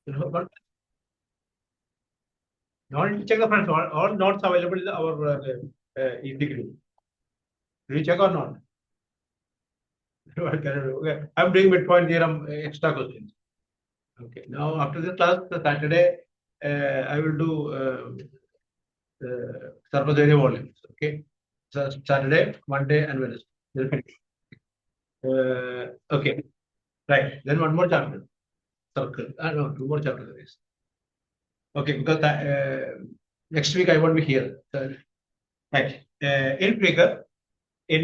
You know, but not check the friends. All notes available in our degree. Do you check or not? Okay. I'm doing midpoint theorem extra questions. Okay. Now after this class, the Saturday, I will do surface area volumes. Okay. So Saturday, Monday, and Wednesday. We'll finish. Okay. Right. Then one more chapter. Circle. No, two more chapters there is. Okay, because next week I won't be here. So, right. In figure, I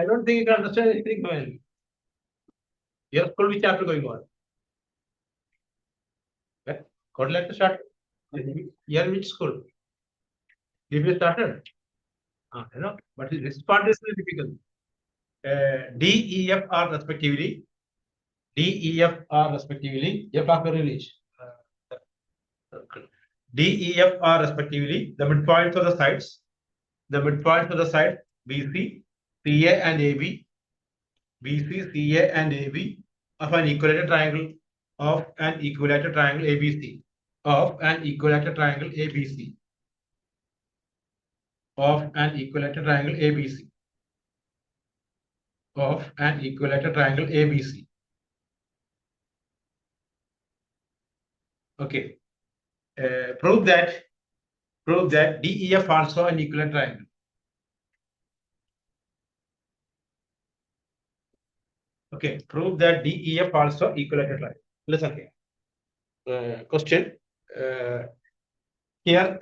don't think you can understand anything. Well. Your school which chapter going on? Okay. Got like to start. Here which school? Did you started? You know, but this part is very difficult. D, E, F, R respectively. D, E, F, R respectively. F after release. D, E, F, R respectively. The midpoints of the sides. The midpoints of the side BC, CA and AB. BC, CA and AB of an equilateral triangle ABC. Of an equilateral triangle ABC. Of an equilateral triangle ABC. Of an equilateral triangle ABC. Okay. Prove that DEF also an equilateral triangle. Okay. Prove that DEF also equilateral triangle. Listen here. Question. Here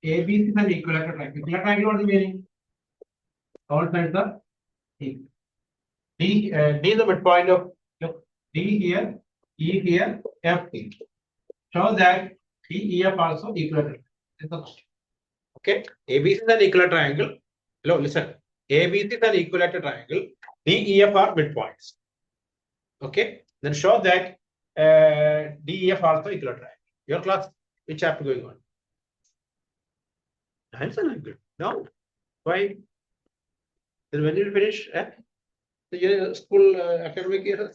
ABC is an equilateral triangle. Equilateral triangle, what is the meaning? All sides are equal. D is the midpoint of, look, D here, E here, F here. Show that DEF also equilateral. This is the question. Okay. ABC is an equilateral triangle. Hello, listen. ABC is an equilateral triangle. DEF are midpoints. Okay. Then show that DEF also equilateral triangle. Your class, which chapter going on? Answer like good. No. Why? Then when you finish the school academic year?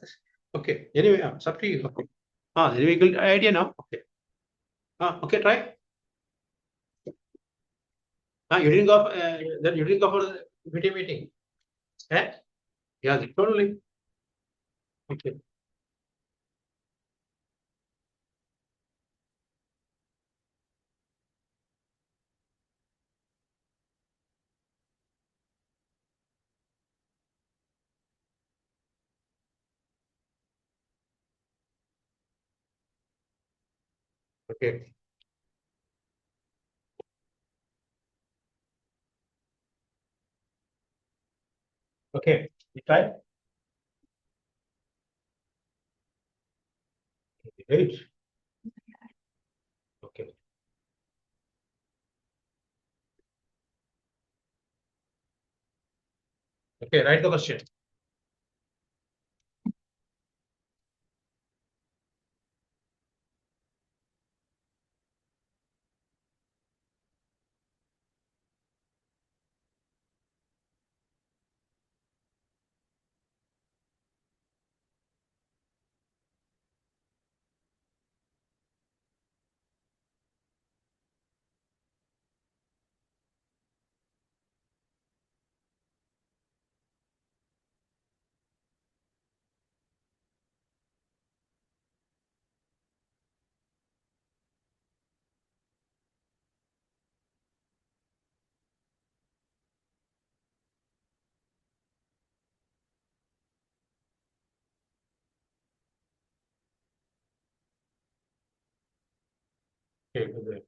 Okay. Anyway, it's up to you. Okay. Anyway, good idea now. Okay. Okay, try. You didn't go. Then you didn't go for the video meeting. Eh? Yeah, totally. Okay. Okay. Okay. You try. Great. Okay. Okay. Write the question. Okay. Good.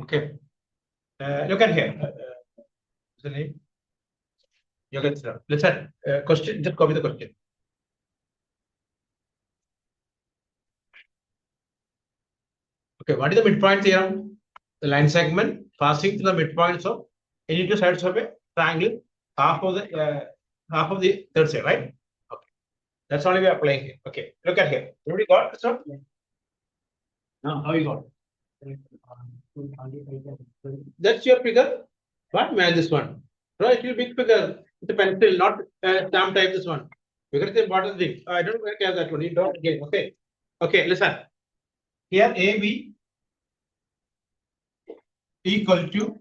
Okay. Look at here. What's the name? Yogesh. Let's have question. Just copy the question. Okay. What is the midpoint theorem? The line segment passing through the midpoints of any two sides of a triangle, half of the third side, right? Okay. That's only we are applying here. Okay. Look at here. Everybody got this one? No. How you got? That's your figure. What man this one? Right, you big figure. It's a pencil, not stamp type. This one. Figure is the important thing. I don't care that one. You don't get. Okay. Okay. Listen. Here AB equal to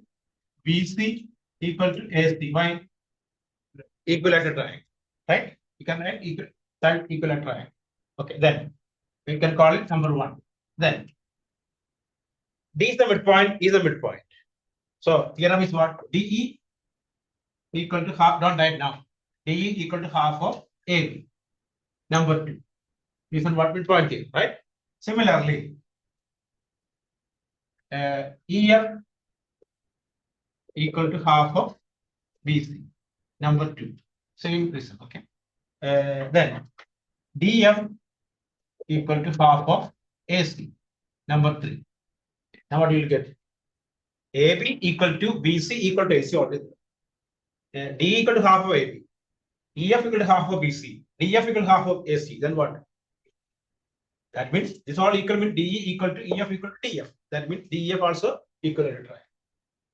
BC equal to AC. Why? Equilateral triangle. Right? You can write equilateral triangle. Okay. Then we can call it number one. Then D is the midpoint. Is the midpoint. So theorem is what? DE equal to half. Don't write now. DE equal to half of AB. Number two. This is what midpoint is, right? Similarly, EF equal to half of BC. Number two. Same reason, okay? Then DF equal to half of AC. Number three. Now what you will get? AB equal to BC equal to AC already. D equal to half of AB. EF equal to half of BC. DF equal to half of AC. Then what? That means this all equal means DE equal to EF equal to DF. That means DF also equal to triangle.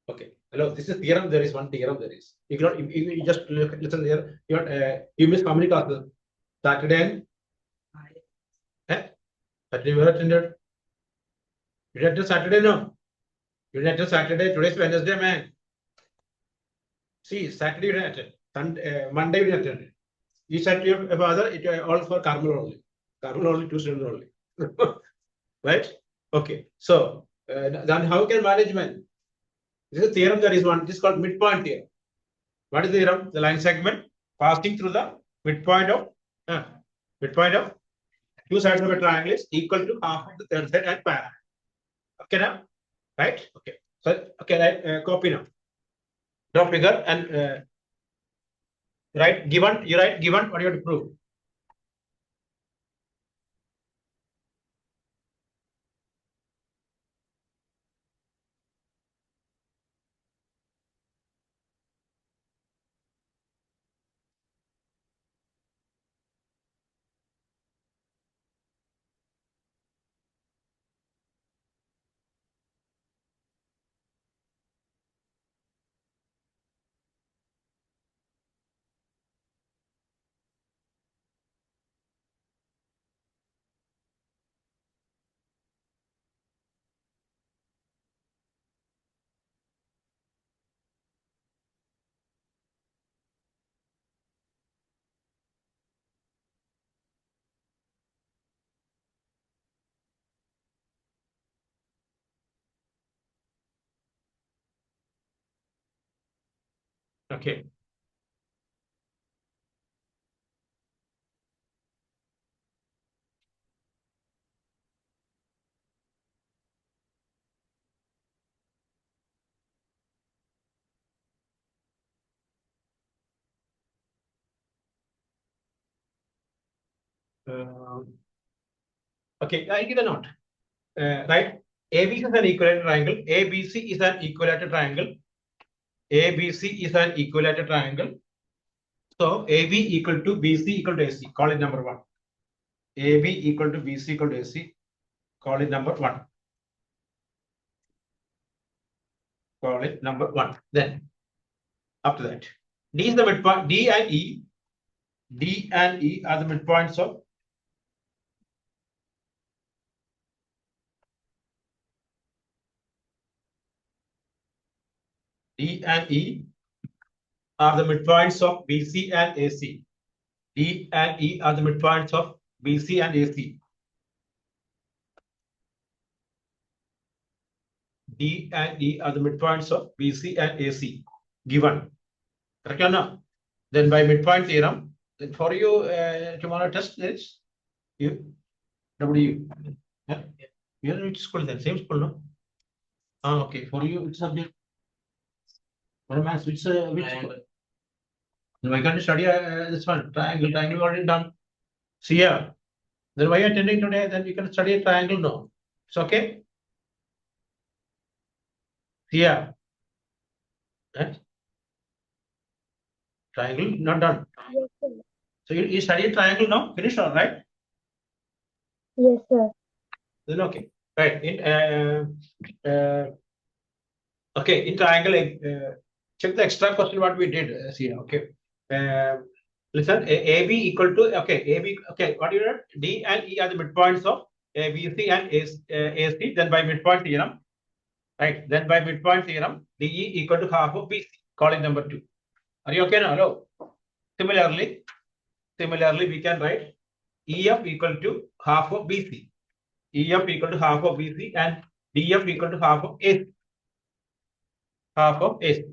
Okay. Hello, this is theorem. There is one theorem. There is. You cannot. You just listen there. You miss how many classes? Saturday. Saturday you attended. You attended Saturday, no? You attended Saturday. Today's Wednesday, man. See, Saturday you attended. Sunday, Monday you attended. You said to your father, it all for Carmel only. Carmel only, 2 students only. Right? Okay. So then how can management? This is a theorem. There is one. This is called midpoint theorem. What is the theorem? The line segment passing through the midpoint of two sides of a triangle is equal to half of the third side and parallel. Okay now? Right? Okay. So okay, right, copy now. Draw figure and write given. You write given. What you have to prove? Okay. Okay, I give a note. Right? ABC is an equilateral triangle. ABC is an equilateral triangle. ABC is an equilateral triangle. So AB equal to BC equal to AC. Call it number one. AB equal to BC equal to AC. Call it number one. Call it number one. Then after that, D is the midpoint. D and E. D and E are the midpoints of D and E are the midpoints of BC and AC. D and E are the midpoints of BC and AC. D and E are the midpoints of BC and AC. Given. Correct or no? Then by midpoint theorem, then for you tomorrow test is you W. Yeah. You are which school then? Same school, no? Okay. For you, which subject? What maths? Which? Why can't you study this one? Triangle. Triangle already done. See here. Then why are you attending today? Then you can study a triangle. No. It's okay. Here. Triangle not done. Yes, sir. So you study a triangle now. Finished all right? Yes, sir. Then okay. Right. Okay. In triangle, check the extra question what we did. See. Okay. Listen. AB equal to AB. Okay. What you did? D and E are the midpoints of ABC and AC. Then by midpoint theorem. Right. Then by midpoint theorem, DE equal to half of BC. Calling number 2. Are you okay now? Hello. Similarly, we can write EF equal to half of BC. EF equal to half of BC and DF equal to half of AC. Half of AC.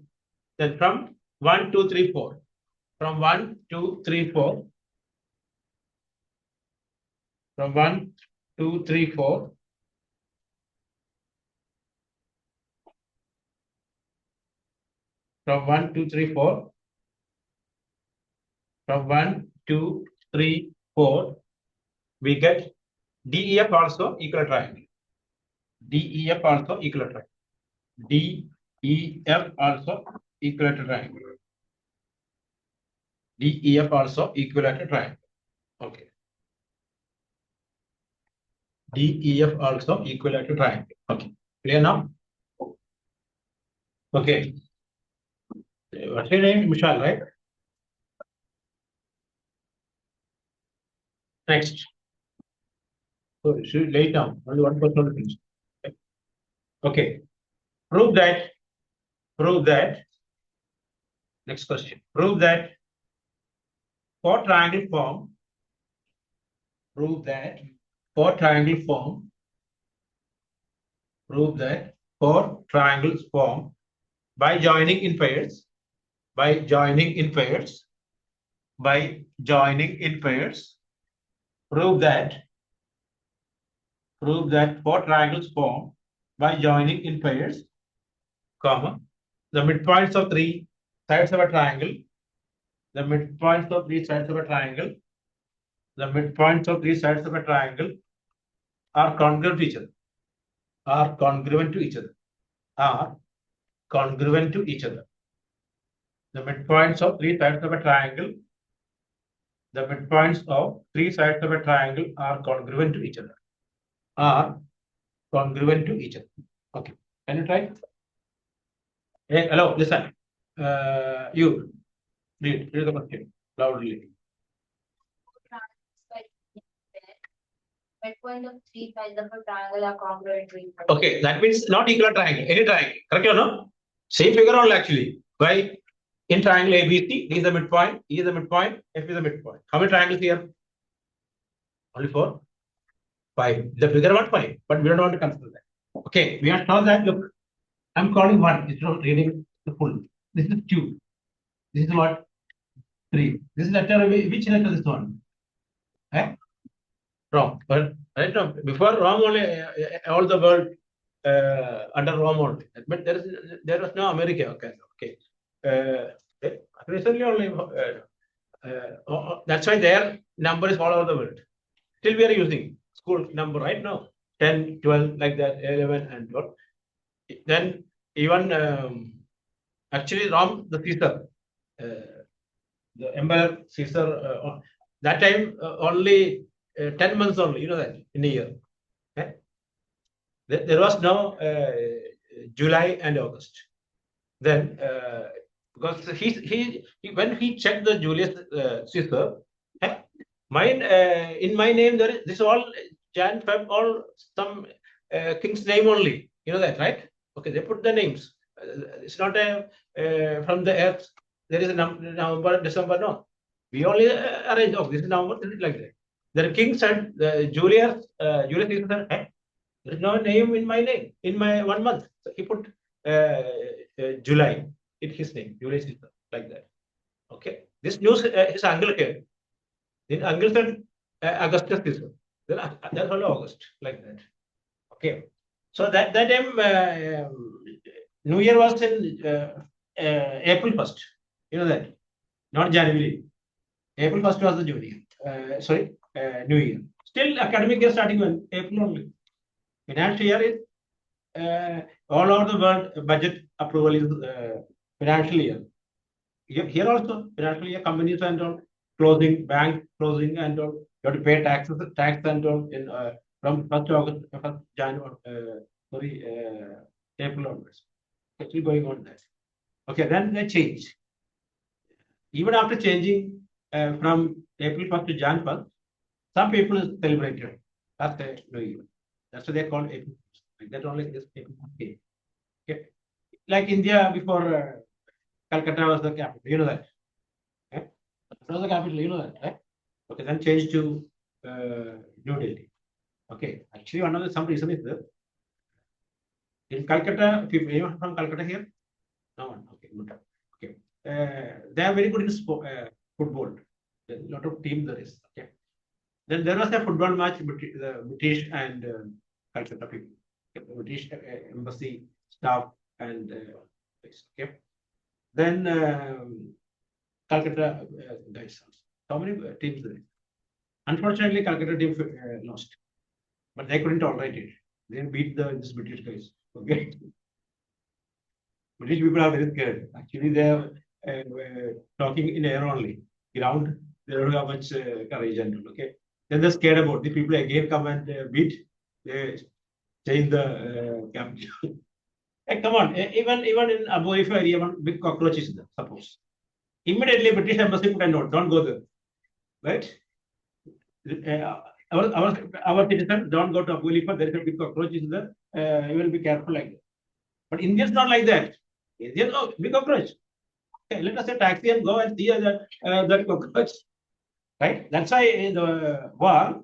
Then from 1, 2, 3, 4. From 1, 2, 3, 4. From 1, 2, 3, 4. From 1, 2, 3, 4. From 1, 2, 3, 4. We get DEF also equal triangle. DEF also equal triangle. DEF also equilateral triangle. DEF also equilateral triangle. Okay. DEF also equilateral triangle. Okay. Clear now? Okay. What's your name? Mishal, right? Next. So you should lay it down. Only one person will finish. Okay. Prove that. Next question. Prove that for triangle form. Prove that for triangle form. Prove that for triangles form by joining in pairs. By joining in pairs. By joining in pairs. Prove that four triangles form by joining in pairs, comma, the midpoints of three sides of a triangle, the midpoints of three sides of a triangle, the midpoints of three sides of a triangle are congruent to each other, are congruent to each other, are congruent to each other. The midpoints of three sides of a triangle, the midpoints of three sides of a triangle are congruent to each other, are congruent to each other. Okay, can you try? Hey, hello, listen. You read the question loudly. Midpoint of three sides of a triangle are congruent to each other. Okay, that means not equal triangle, any triangle. Correct or no? Same figure only actually. Why? In triangle ABC, D is the midpoint, E is the midpoint, F is the midpoint. How many triangles here? Only 4? 5. The bigger one 5, but we don't want to consider that. Okay, we have shown that. Look, I'm calling 1. It's not reading the full. This is 2. This is what? 3. This is letter. Which letter is this one? Eh? Wrong. But right now, before wrong only, all the world under Rome only. But there was no America. Okay. Recently only. That's why their number is all over the world. Still we are using school number right now. 10, 12, like that, 11 and 12. Then even actually Rome, the Caesar, the Emperor Caesar, that time only 10 months only, you know that, in a year. Okay? There was no July and August. Then, because he when he checked the Julius Caesar, mine in my name there is this all Jan Feb all some king's name only. You know that, right? Okay, they put the names. It's not from the earth. There is a November, December. No, we only arrange. Oh, this is November. This is like that. The king said, Julius Caesar said, there is no name in my name in my 1 month. So he put July in his name, Julius Caesar, like that. Okay, this news his uncle came. Then uncle said Augustus Caesar. Then that's only August, like that. Okay, So that time New Year was in April 1st. You know that, not January. April 1st was the New Year. New Year. Still academic year starting when April only. Financial year is all over the world. Budget approval is financial year. Here also financial year, companies and all closing, bank closing and all. You have to pay tax and all in from 1st August, 1st January, April onwards. Actually going on that. Okay, then they change. Even after changing from April 1st to Jan 1st, some people celebrated that's the New Year. That's what they call April. Like that only this April. Okay. Like India before Calcutta was the capital. You know that. Okay? That was the capital. You know that, right? Okay, then change to New Delhi. Okay. Actually, one of the some reason is that in Calcutta, people anyone from Calcutta here? No one. Okay, good. Okay. They are very good in football. A lot of teams there is. Okay. Then there was a football match between the British and Calcutta people. Okay. British embassy staff and okay. Then Calcutta guys. How many teams there is? Unfortunately, Calcutta team lost, but they couldn't tolerate it. They beat this British guys. Okay. British people are very scared. Actually, they are talking in air only. Ground, they don't have much courage and all. Okay. Then they're scared about the people again come and beat. They change the capital. Hey, come on, even in Abu Haifa area, one big cockroach is there, suppose. Immediately, British embassy put a note, don't go there. Right? Our citizens don't go to Abu Haifa, there is a big cockroach is there. You will be careful like that. But Indians not like that. Indians, oh, big cockroach. Okay, let us say taxi and go and see that cockroach. Right? That's why in the war,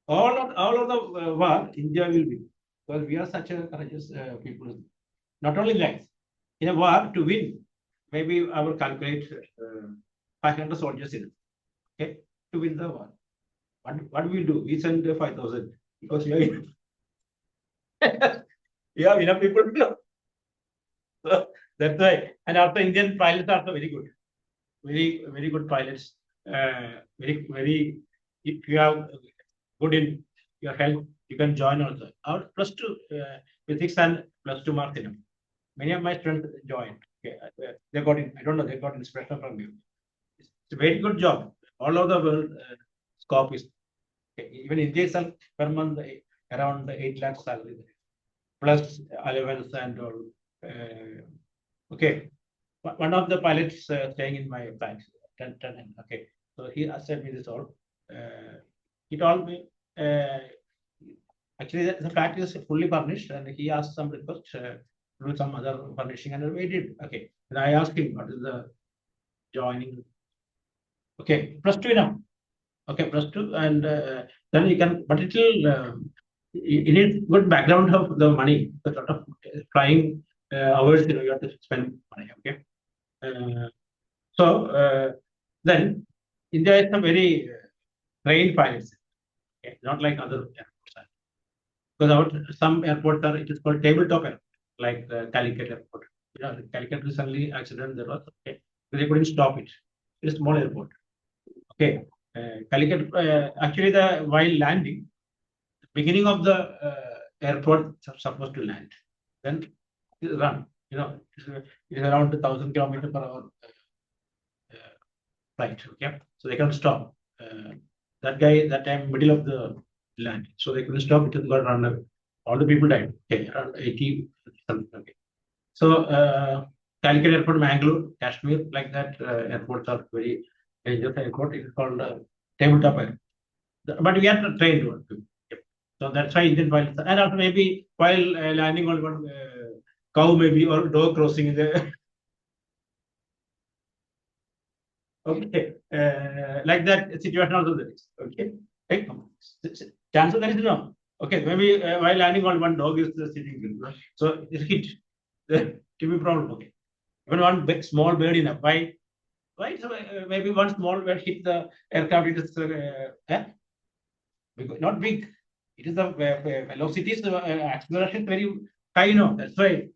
all of the war, India will be. Because we are such a courageous people. Not only that, in a war to win, maybe I will calculate 500 soldiers in it. Okay, to win the war. What do we do? We send 5,000 because we are yeah, enough people. So that's why. And also Indian pilots are also very good. Very good pilots. Very if you have good in your health, you can join also. Our +2 physics and +2 marks enough. Many of my friends joined. Okay, they got in. I don't know. They got inspiration from you. It's a very good job. All over the world, scope is. Okay. Even India itself per month around 8 lakhs salary plus allowance and all. Okay. One of the pilots staying in my flat. Okay. So he said me this all. He told me actually the flat is fully furnished, and he asked some request to do some other furnishing, and we did. Okay. And I asked him what is the joining. Okay, +2 now. Okay, +2, and then you can, but it will. You need good background of the money. The sort of flying hours, you have to spend money. Okay. So then India is a very trained pilots. Okay, not like other airports. Because some airports are, it is called tabletop airport, like Calicut airport. Calicut recently accident there was. Okay, they couldn't stop it. It's a small airport. Okay, Calicut actually while landing, the beginning of the airport supposed to land, then run. It's around 1,000 kilometers per hour flight. Okay, so they can't stop. That guy that time middle of the land, so they couldn't stop. It just got run away. All the people died. Okay, around 80 something. Okay, so Calicut airport, Mangalore, Kashmir, like that airports are very dangerous airport. It is called tabletop airport. But we are trained one. So that's why Indian pilots, and also maybe while landing on one cow maybe or dog crossing in the okay, like that situation also there is. Okay, right? Chance of that is no. Okay, maybe while landing on one dog is sitting, so it's hit. To be problem. Okay, even one big small bird in a why? So, maybe one small bird hit the aircraft. It is not big. It is the velocity is acceleration is very high, no? That's why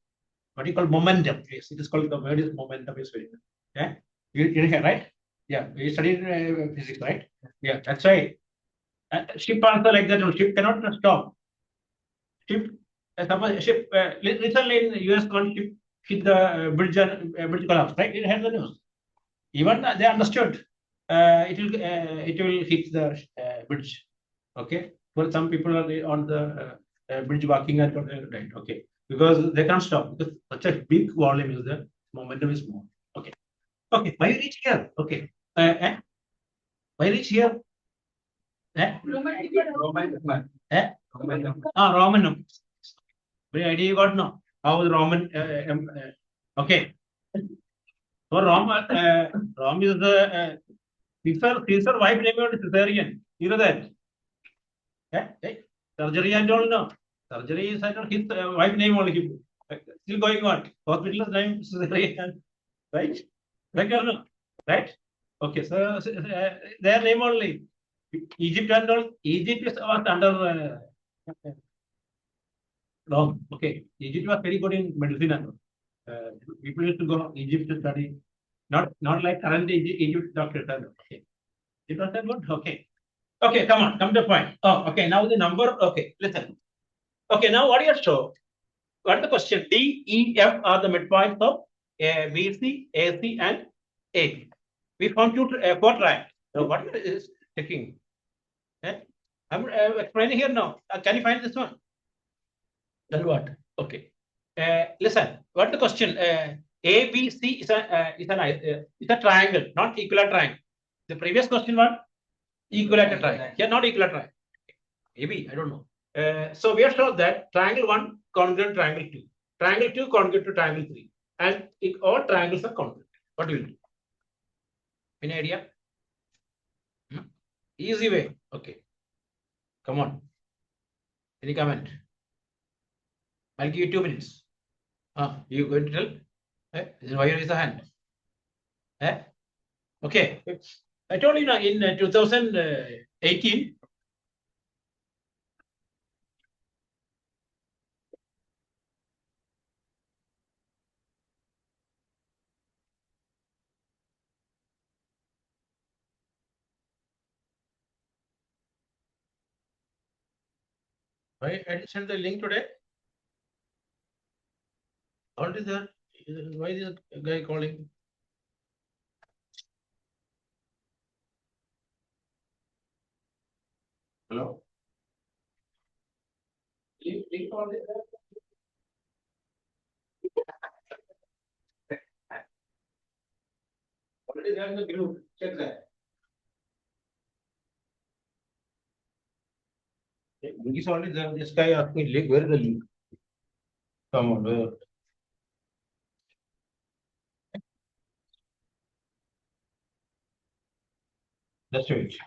what you call momentum. Yes, it is called the word is momentum is very. Yeah, you hear right? Yeah, you studied physics, right? Yeah, that's right. Ship also like that. Ship cannot stop. Ship, suppose ship recently in US called ship hit the bridge collapse, right? It has the news. Even they understood it will hit the bridge. Okay, for some people are on the bridge walking and right. Okay, because they can't stop because such a big volume is there. Momentum is more. Okay. Okay. Why reach here? Okay. Why reach here? Roman. Roman numbers. Very idea you got now. How the Roman? Okay. For Roman, Rome is the Caesar wife name was Caesarian. You know that? Surgery and all no. Surgery is his wife name only. Still going on. Hospital's name Caesarian. Right? Right or no? Right? Okay. So their name only. Egypt and all. Egypt was under Rome. Okay. Egypt was very good in medicine and all. People used to go Egypt to study. Not like current Egypt doctors. Okay. It was that good? Okay. Okay, come on, come to the point. Oh, okay, now the number, okay, listen. Okay, now what do you show? What is the question? D, E, F are the midpoints of BC, AC, and A. We found four triangles. So what is checking? I'm explaining here now. Can you find this one? Then what? Okay. Listen, what is the question? A, B, C is a triangle, not equilateral triangle. The previous question was equilateral triangle. Here, not equilateral triangle. Maybe, I don't know. So we have shown that triangle 1 congruent triangle 2. Triangle 2 congruent to triangle 3. And all triangles are congruent. What do you do? Any idea? Easy way. Okay. Come on. Any comment? I'll give you 2 minutes. You going to tell? Why you raise the hand? Okay. I told you now in 2018. Why I didn't send the link today? What is that? Why is this guy calling? Hello? Link on this. Already there in the group. Check that. Link is already there. This guy asked me link. Where is the link? Come on, where? Let's wait.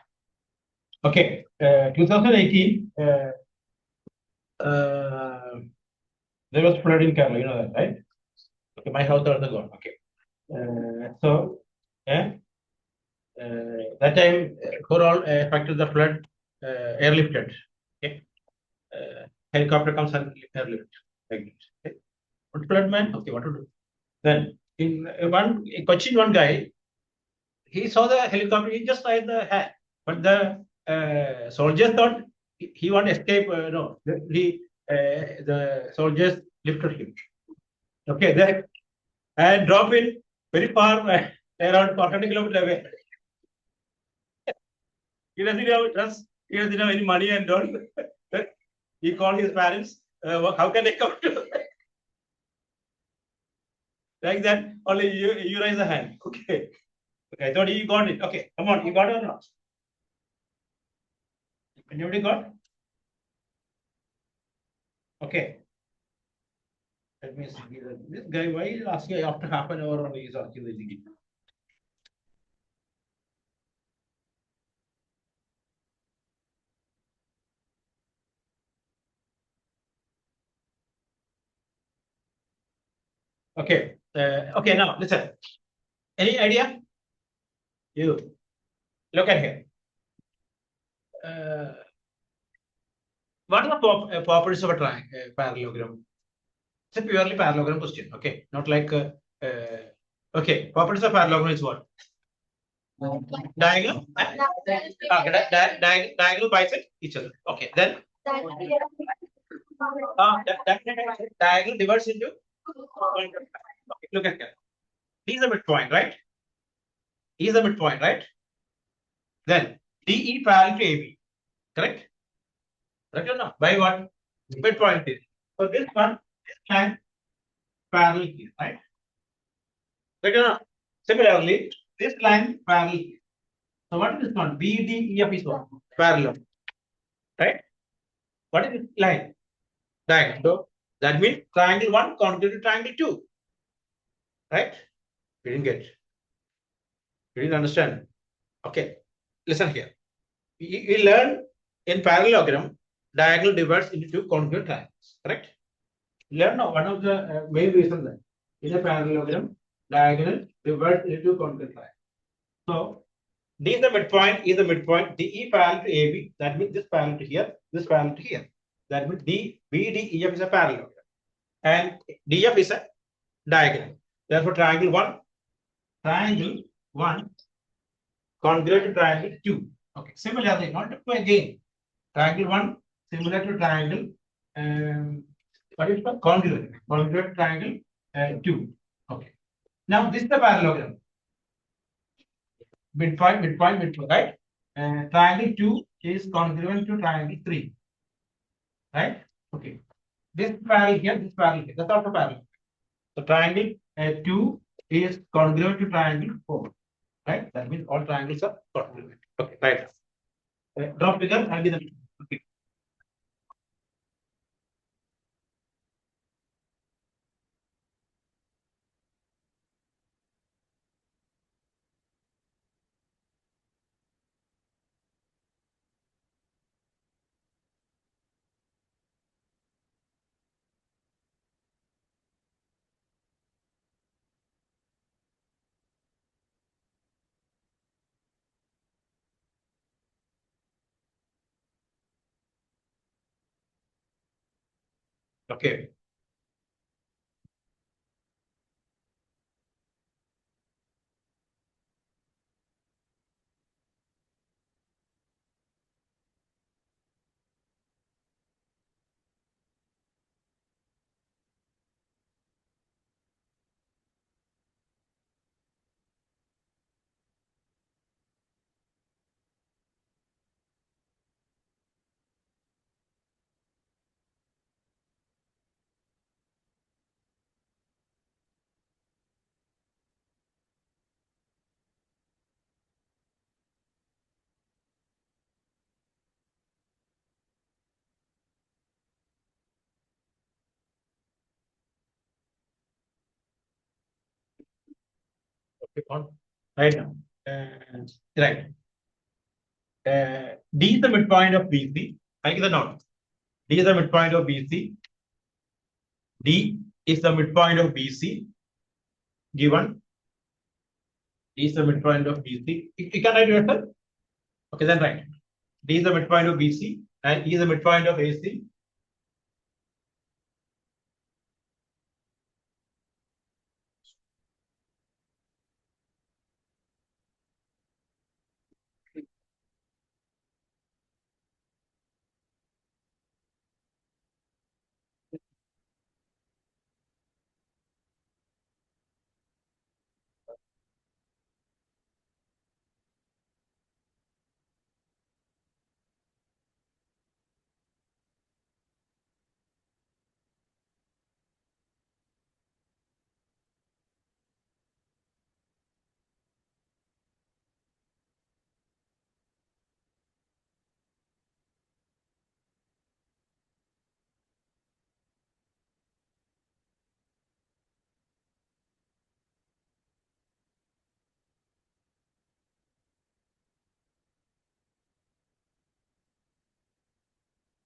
Okay, 2018. There was flood in Kerala. You know that, right? Okay, my house also gone. Okay. So, that time who all affected the flood, airlifted. Okay. Helicopter comes and airlift. Like this. Okay. What flood man? Okay, what to do? Then in Cochin, one guy, he saw the helicopter. He just tried the hand, but the soldiers thought he want to escape. No, the soldiers lifted him. Okay, there and drop in very far, around 400 kilometers away. He doesn't have trust. He doesn't have any money and all. He called his parents. How can they come to? Like that, only you raise the hand. Okay. Okay, I thought he got it. Okay, come on, you got it or not? Anybody got? Okay. Let me see. This guy, why is asking after half an hour only? He's asking the GD. Okay. Okay, now listen. Any idea? You look at here. What are the properties of a parallelogram? It's a purely parallelogram question. Okay, not like okay. Properties of parallelogram is what? Diagonal. Diagonal bisect each other. Okay, then diagonal divides into. Okay, look at that. D is the midpoint, right? E is the midpoint, right? Then DE parallel to AB, correct? Correct or not? By what? Midpoint is. So this one, this line parallel here, right? Correct or not? Similarly, this line parallel here. So what is this one? BDEF is what? Parallel, right? What is this line? Diagonal. So that means triangle 1 congruent to triangle 2, right? We didn't get. You didn't understand. Okay, listen here. We learn in parallelogram, diagonal divides into two congruent triangles, correct? Learn now one of the main reasons that in a parallelogram, diagonal divides into congruent triangles. So D is the midpoint, is the midpoint, DE parallel to AB, that means this parallel to here, this parallel to here. That means BDEF is a parallelogram and DF is a diagonal. Therefore, triangle 1 congruent to triangle 2. Okay, similarly, multiply again. Triangle 1 similar to triangle what is it? Congruent to triangle 2. Okay. Now this is the parallelogram. Midpoint, right? Triangle 2 is congruent to triangle 3. Right? Okay. This parallel here, this parallel here. That's also parallel. So triangle 2 is congruent to triangle 4. Right? That means all triangles are congruent. Okay, right. Draw figure and be the okay. Okay. Okay, on right now. Right. D is the midpoint of BC. Like the note. D is the midpoint of BC. D is the midpoint of BC. Given D is the midpoint of BC. You can write yourself. Okay, then write. D is the midpoint of BC and E is the midpoint of AC.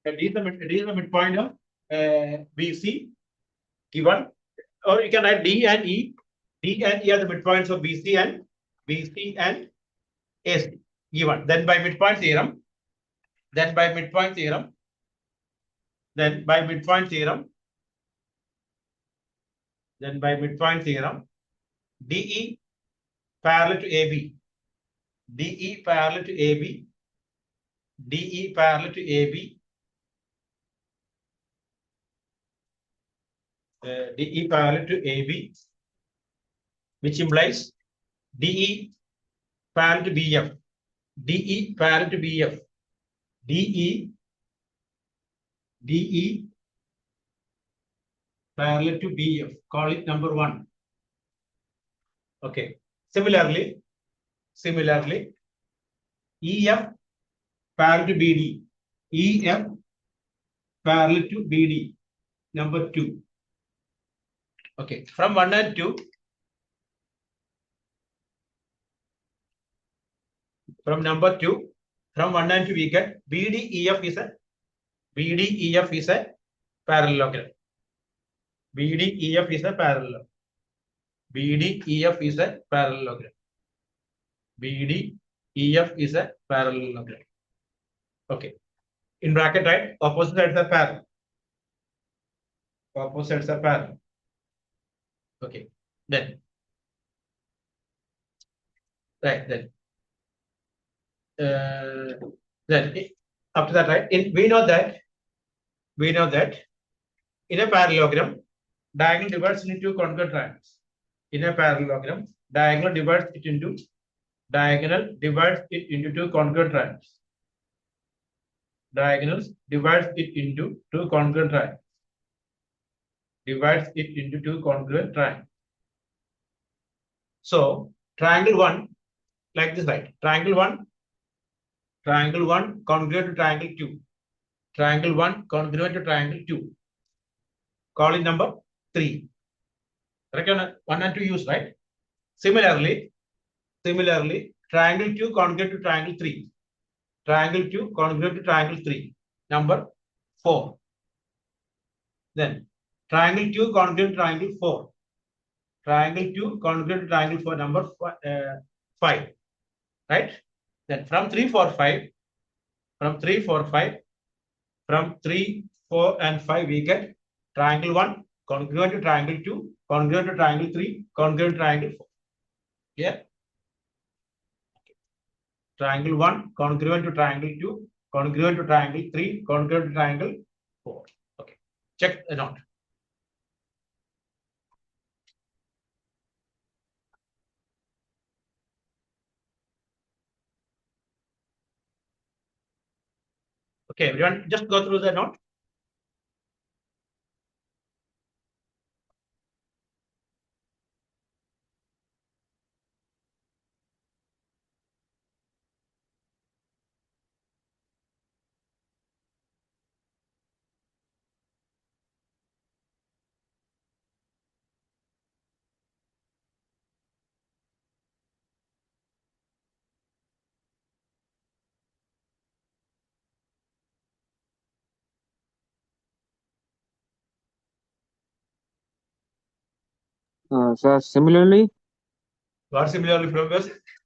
And D is the midpoint of BC given, or you can write D and E. D and E are the midpoints of BC and AC given. Then by midpoint theorem, then by midpoint theorem, DE parallel to AB, DE parallel to AB, DE parallel to AB, DE parallel to AB, which implies DE parallel to BF, DE parallel to BF, DE parallel to BF, call it number 1. Okay. Similarly, EF parallel to BD, EF parallel to BD, number 2. Okay, from 1 and 2, from number 2, from 1 and 2 we get BDEF is a parallelogram. BDEF is a parallelogram. BDEF is a parallelogram. BDEF is a parallelogram. Okay. In bracket, right? Opposite sides are parallel. Opposite sides are parallel. Okay. Then. Right. Then after that, right? We know that in a parallelogram, diagonal divides into congruent triangles. In a parallelogram, diagonal divides it into two congruent triangles. Diagonals divides it into two congruent triangles. Divides it into two congruent triangles. So triangle 1, like this, right? Triangle 1 congruent to triangle 2. Triangle 1 congruent to triangle 2. Call it number 3. Correct? 1 and 2 use, right? Similarly, triangle 2 congruent to triangle 3. Triangle 2 congruent to triangle 3. Number 4. Then triangle 2 congruent to triangle 4. Triangle 2 congruent to triangle 4, number 5. Right? Then from 3, 4, 5, from 3, 4, and 5, we get triangle 1 congruent to triangle 2, congruent to triangle 3, congruent to triangle 4. Here, triangle 1 congruent to triangle 2, congruent to triangle 3, congruent to triangle 4. Okay. Check the note. Okay, everyone, just go through the note. So similarly, What similarly from where?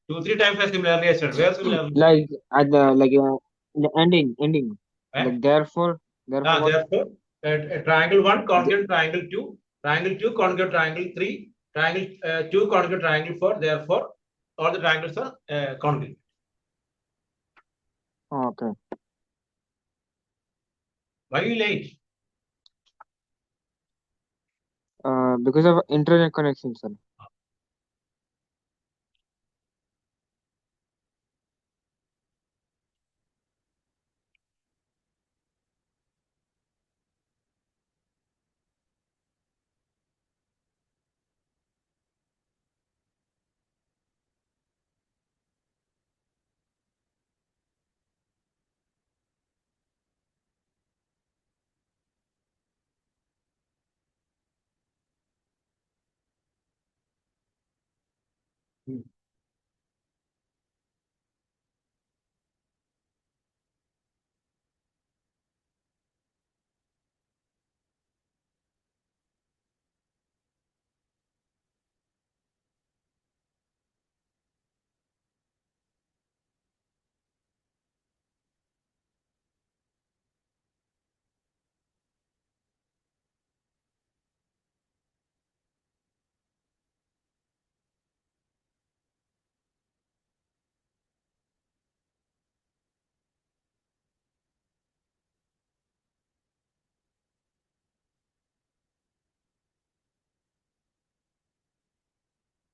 2, 3 times as similarly I said. Where similarly? like at the ending, Eh? like therefore, what? Therefore, triangle 1 congruent triangle 2, triangle 2 congruent triangle 3, triangle 2 congruent triangle 4. Therefore, all the triangles are congruent. Okay. Why are you late? Because of internet connection, sir.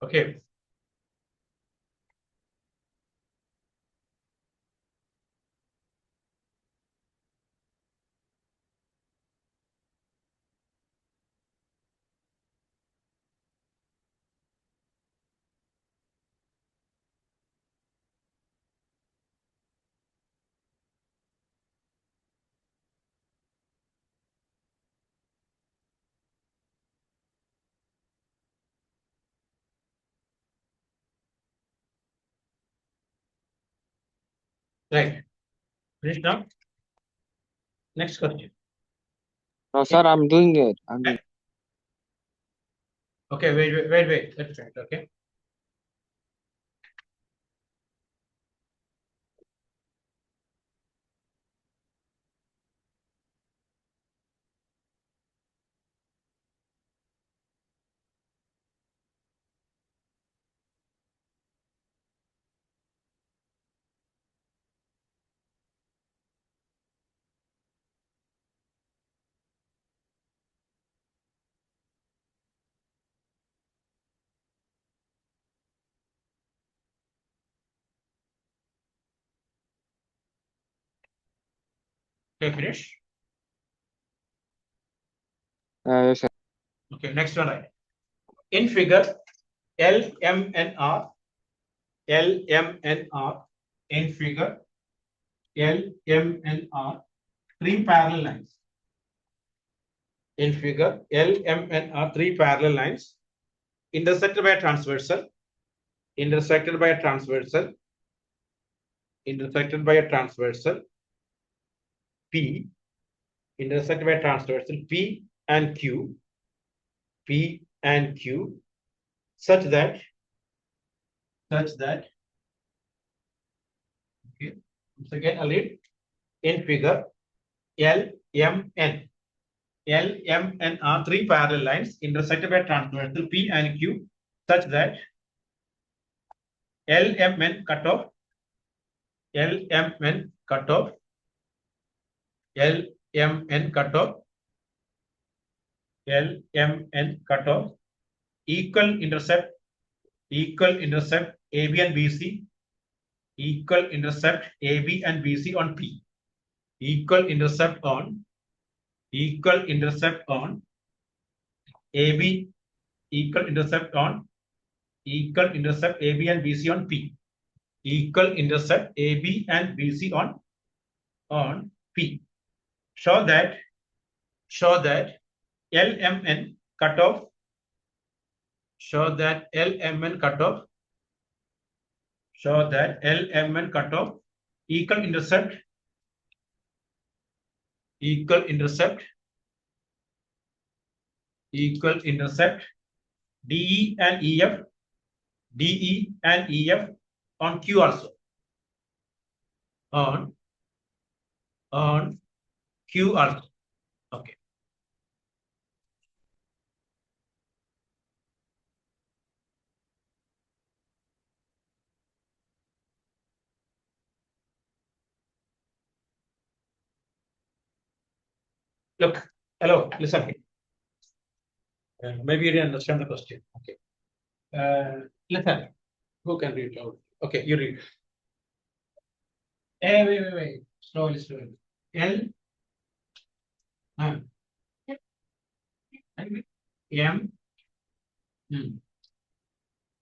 Okay. Right. Finish now. Next question. No, sir, I'm doing it. I'm doing. Okay, wait. Let's try it. Okay. Okay, finish. Yes, sir. Okay, next one. Right. In figure LMNR, in figure LMNR, three parallel lines. In figure LMNR, three parallel lines intersected by a transversal, intersected by a transversal, intersected by a transversal P, intersected by a transversal P and Q, P and Q, such that okay, once again I'll read in figure LMN. LMN are three parallel lines intersected by transversal P and Q such that LMN cutoff, LMN cutoff, LMN cutoff, LMN cutoff, equal intercept AB and BC, equal intercept AB and BC on P, equal intercept on AB, equal intercept AB and BC on P, equal intercept AB and BC on P. Show that LMN cutoff, equal intercept DE and EF on Q also, on Q also. Okay. Look, hello, listen here. Maybe you didn't understand the question. Okay. Listen, who can read out? Okay, you read. Wait. Slowly. L M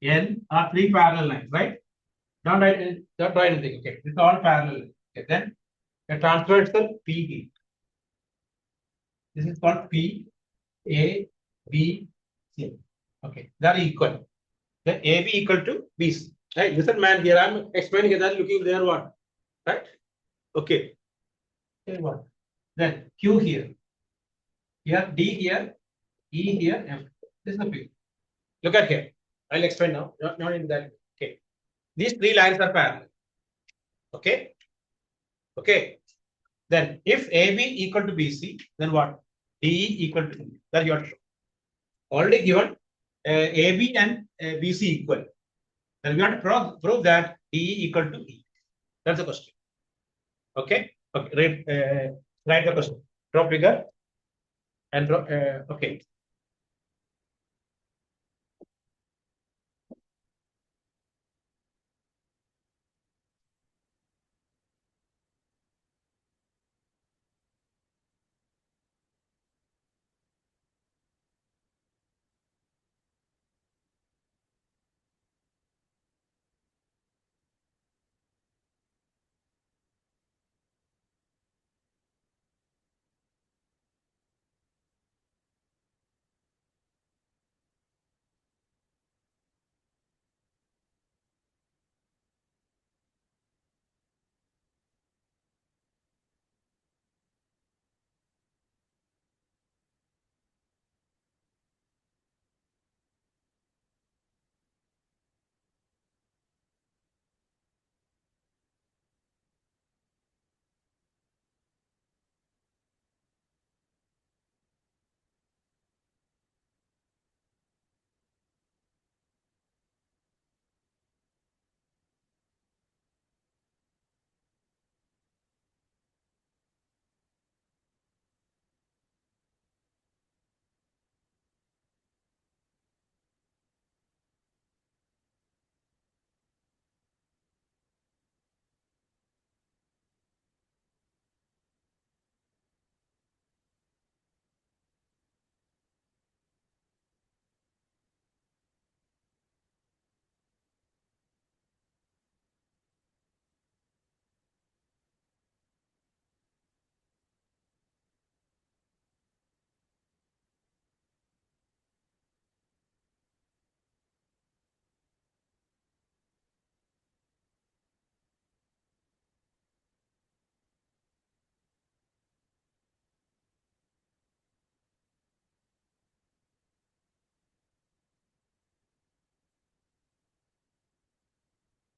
N are three parallel lines, right? Don't write anything. Okay, it's all parallel. Okay, then a transversal PE. This is called P A B C. Okay, that is equal. Then AB equal to BC. Right? Listen, man, here I'm explaining here that looking there what? Right? Okay. Here what? Then Q here. Here D here, E here, F. This is the P. Look at here. I'll explain now. Not in that. Okay. These three lines are parallel. Okay. Okay. Then if AB equal to BC, then what? DE equal to E. That you are already given AB and BC equal. Then we have to prove that DE equal to E. That's the question. Okay. Okay. Write the question. Draw figure and draw. Okay.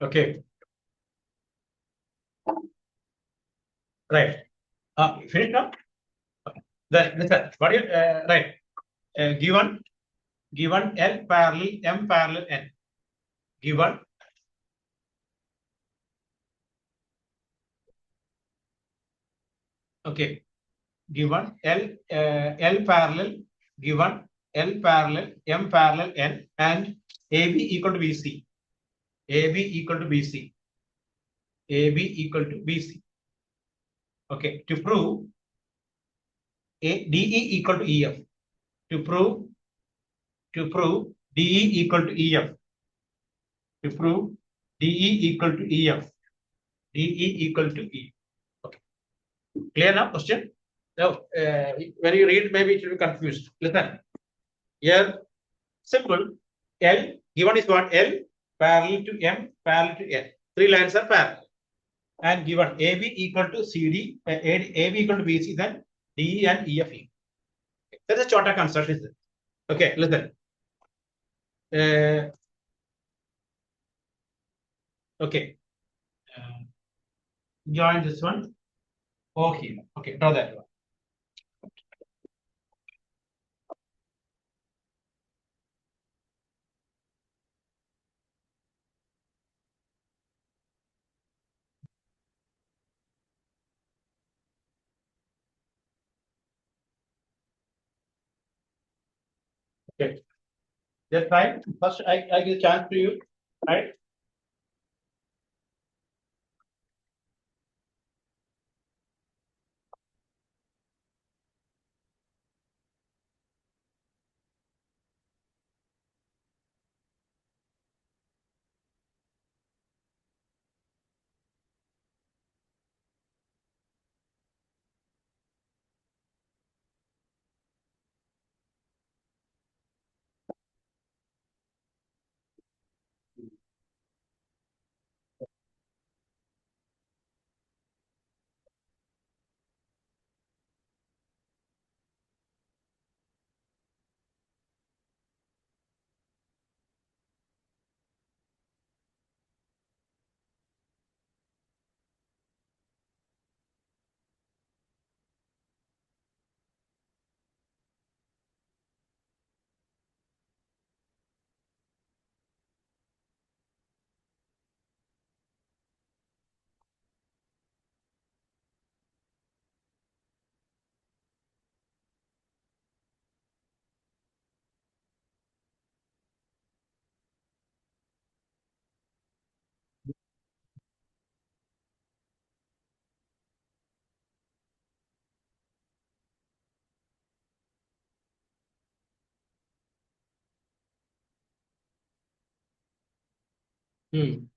Okay. Right. Finish now? Okay. Then listen, what is right? Given L parallel M parallel N. Given okay. Given L parallel M parallel N and AB equal to BC. AB equal to BC. AB equal to BC. Okay. To prove DE equal to EF. To prove DE equal to EF. To prove DE equal to EF. DE equal to E. Okay. Clear now? Question? Now, when you read, maybe it will be confused. Listen. Here, simple. L, given is what? L parallel to M parallel to N. Three lines are parallel. And given AB equal to CD, AB equal to BC, then DE and EF. That's a shorter construction. Is it? Okay, listen. Okay. Join this one. Oh, here. Okay, draw that one. Okay. Just right. First, I give a chance to you, right? Hmm.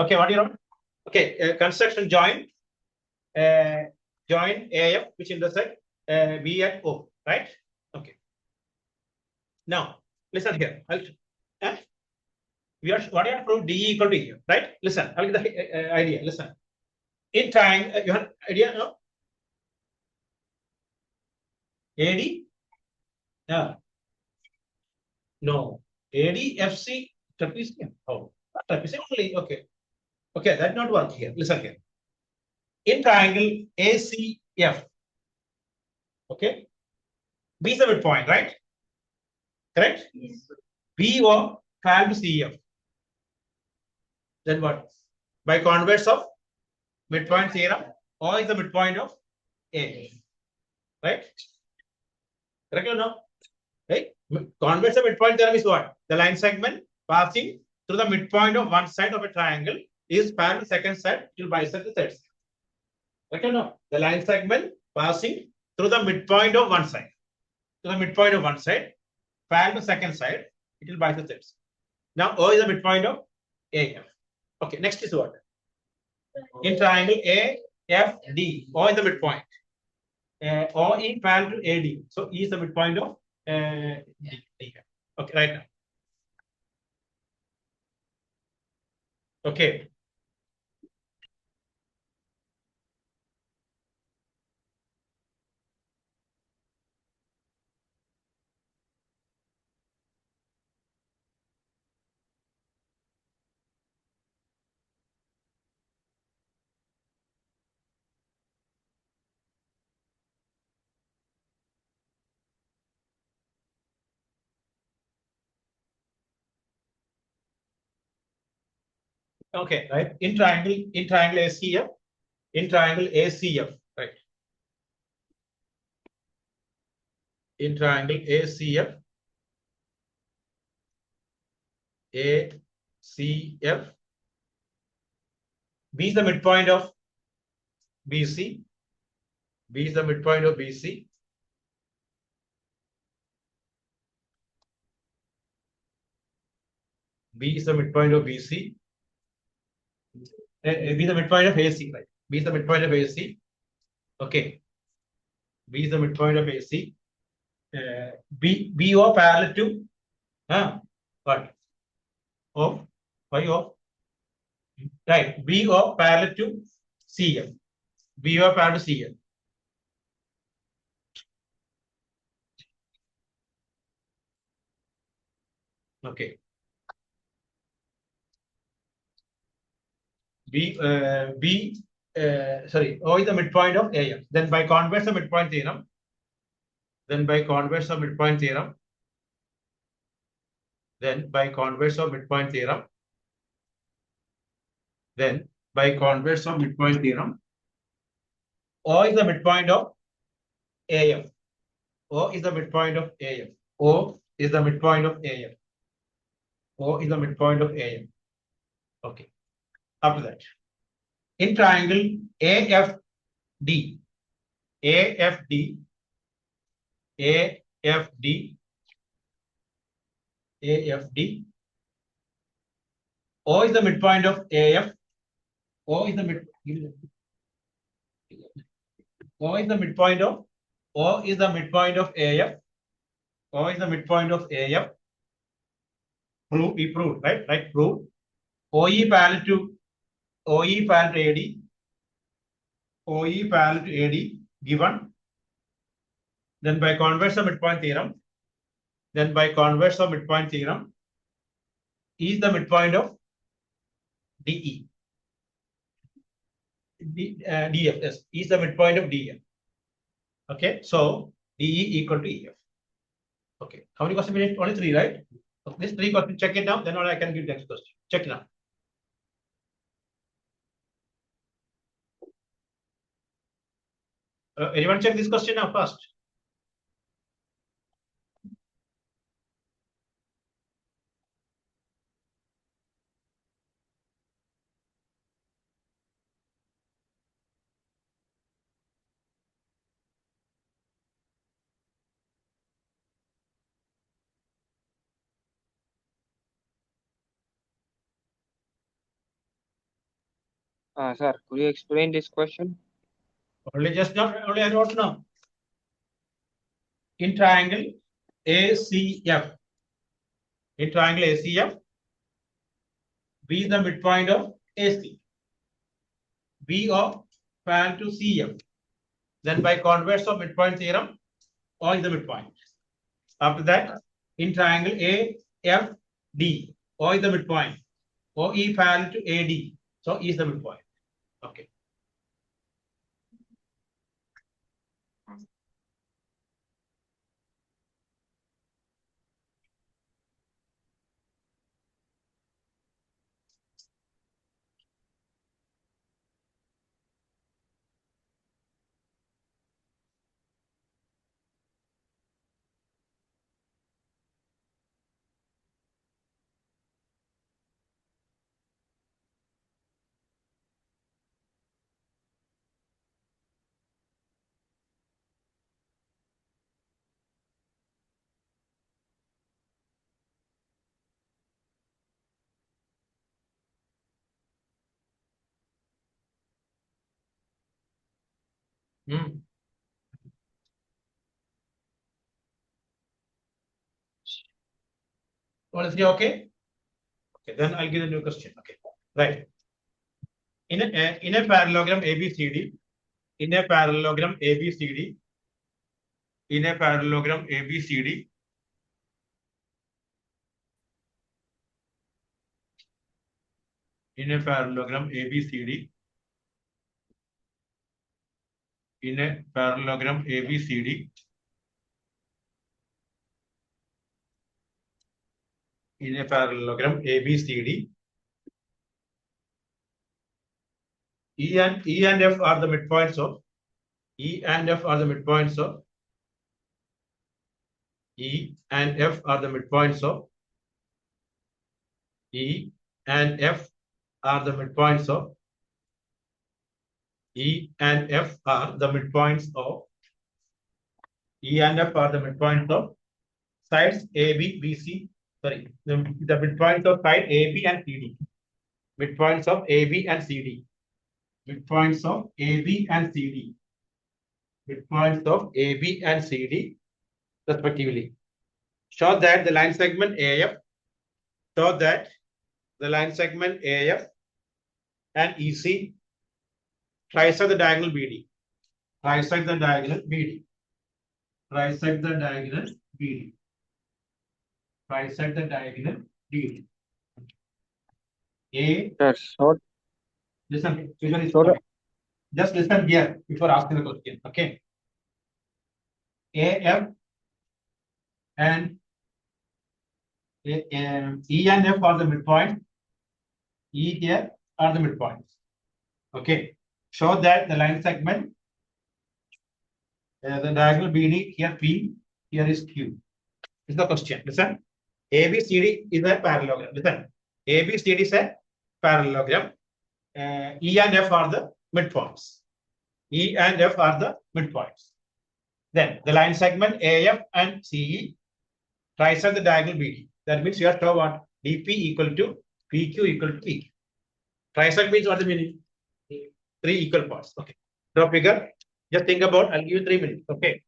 Okay, what do you know? Okay, construction join AF which intersect B at O, right? Okay. Now listen here. We are what do you have to prove DE equal to E, right? Listen, I'll give the idea. Listen. In triangle, you have idea no? AD? Yeah. No. ADFC trapezium. Oh, trapezium only. Okay. Okay, that not work here. Listen here. In triangle ACF. Okay. B is the midpoint, right? Correct? Yes. BO triangle to CF. Then what? By converse of midpoint theorem, O is the midpoint of A. Right? Correct or no? Right? Convex of midpoint theorem is what? The line segment passing through the midpoint of one side of a triangle is parallel to the second side, it will bisect the third side. Correct or no? The line segment passing through the midpoint of one side. To the midpoint of one side, parallel to the second side, it will bisect the third side. Now O is the midpoint of AF. Okay, next is what? In triangle AFD, O is the midpoint. OE parallel to AD. So E is the midpoint of D. Okay, right now. Okay. Okay, right. In triangle ACF, in triangle ACF, right. In triangle ACF, B is the midpoint of BC. B is the midpoint of BC. B is the midpoint of BC. B is the midpoint of AC, right? B is the midpoint of AC. Okay. B is the midpoint of AC. BO parallel to what? Of why of? Right. BO parallel to CF. BO parallel to CF. Okay. Sorry, O is the midpoint of AF. Then by converse of midpoint theorem, then by converse of midpoint theorem, then by converse of midpoint theorem, then by converse of midpoint theorem, O is the midpoint of AF. O is the midpoint of AF. O is the midpoint of AF. O is the midpoint of AF. Okay. After that, in triangle AFD, AFD, AFD, AFD, O is the midpoint of AF. O is the O is the midpoint of O is the midpoint of AF. O is the midpoint of AF. Prove, we proved, right? Right, prove. OE parallel to OE parallel to AD. OE parallel to AD given. Then by converse of midpoint theorem. Then by converse of midpoint theorem, E is the midpoint of DE. DF, yes, E is the midpoint of DF. Okay, so DE equal to EF. Okay, how many questions we need? Only 3, right? So this 3 questions, check it now, then I can give next question. Check it now. Anyone check this question now first? Sir, could you explain this question? Only just not only I wrote now. In triangle ACF. In triangle ACF, B is the midpoint of AC. B of parallel to CF. Then by converse of midpoint theorem, O is the midpoint. After that, in triangle AFD, O is the midpoint. OE parallel to AD. So E is the midpoint. Okay. Hmm. All is okay? Okay, then I'll give a new question. Okay, right. In a parallelogram ABCD, in a parallelogram ABCD, in a parallelogram ABCD, in a parallelogram ABCD, in a parallelogram ABCD, in a parallelogram ABCD, E and F are the midpoints of E and F are the midpoints of E and F are the midpoints of E and F are the midpoints of E and F are the midpoints of E and F are the midpoints of sides AB, BC. Sorry, the midpoints of side AB and CD. Midpoints of AB and CD. Midpoints of AB and CD. Midpoints of AB and CD respectively. Show that the line segment AF. Show that the line segment AF and EC trisect the diagonal BD. Trisect the diagonal BD. Trisect the diagonal BD. Trisect the diagonal BD. A. Sir, so Listen, is so coming. Just listen here before asking the question. Okay. AF and E and F are the midpoint. E here are the midpoints. Okay. Show that the line segment, the diagonal BD here P, here is Q. Is the question. Listen. ABCD is a parallelogram. Listen. ABCD is a parallelogram. E and F are the midpoints. E and F are the midpoints. Then the line segment AF and CE trisect the diagonal BD. That means you have to what? DP equal to PQ equal to PQ. Trisect means what the meaning? Three equal parts. Okay. Draw figure. Just think about. I'll give you 3 minutes. Okay.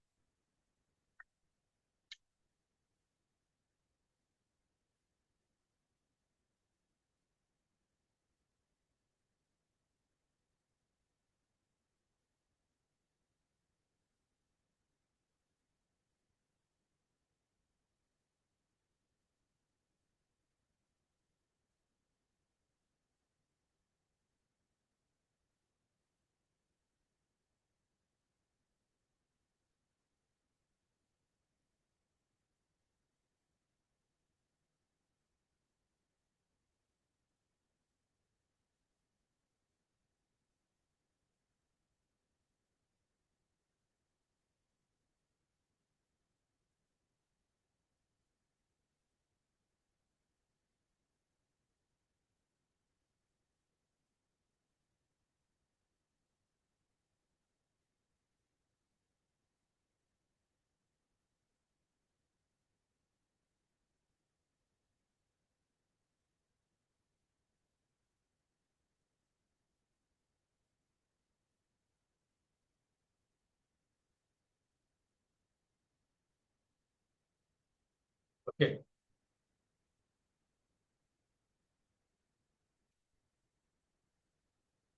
Okay.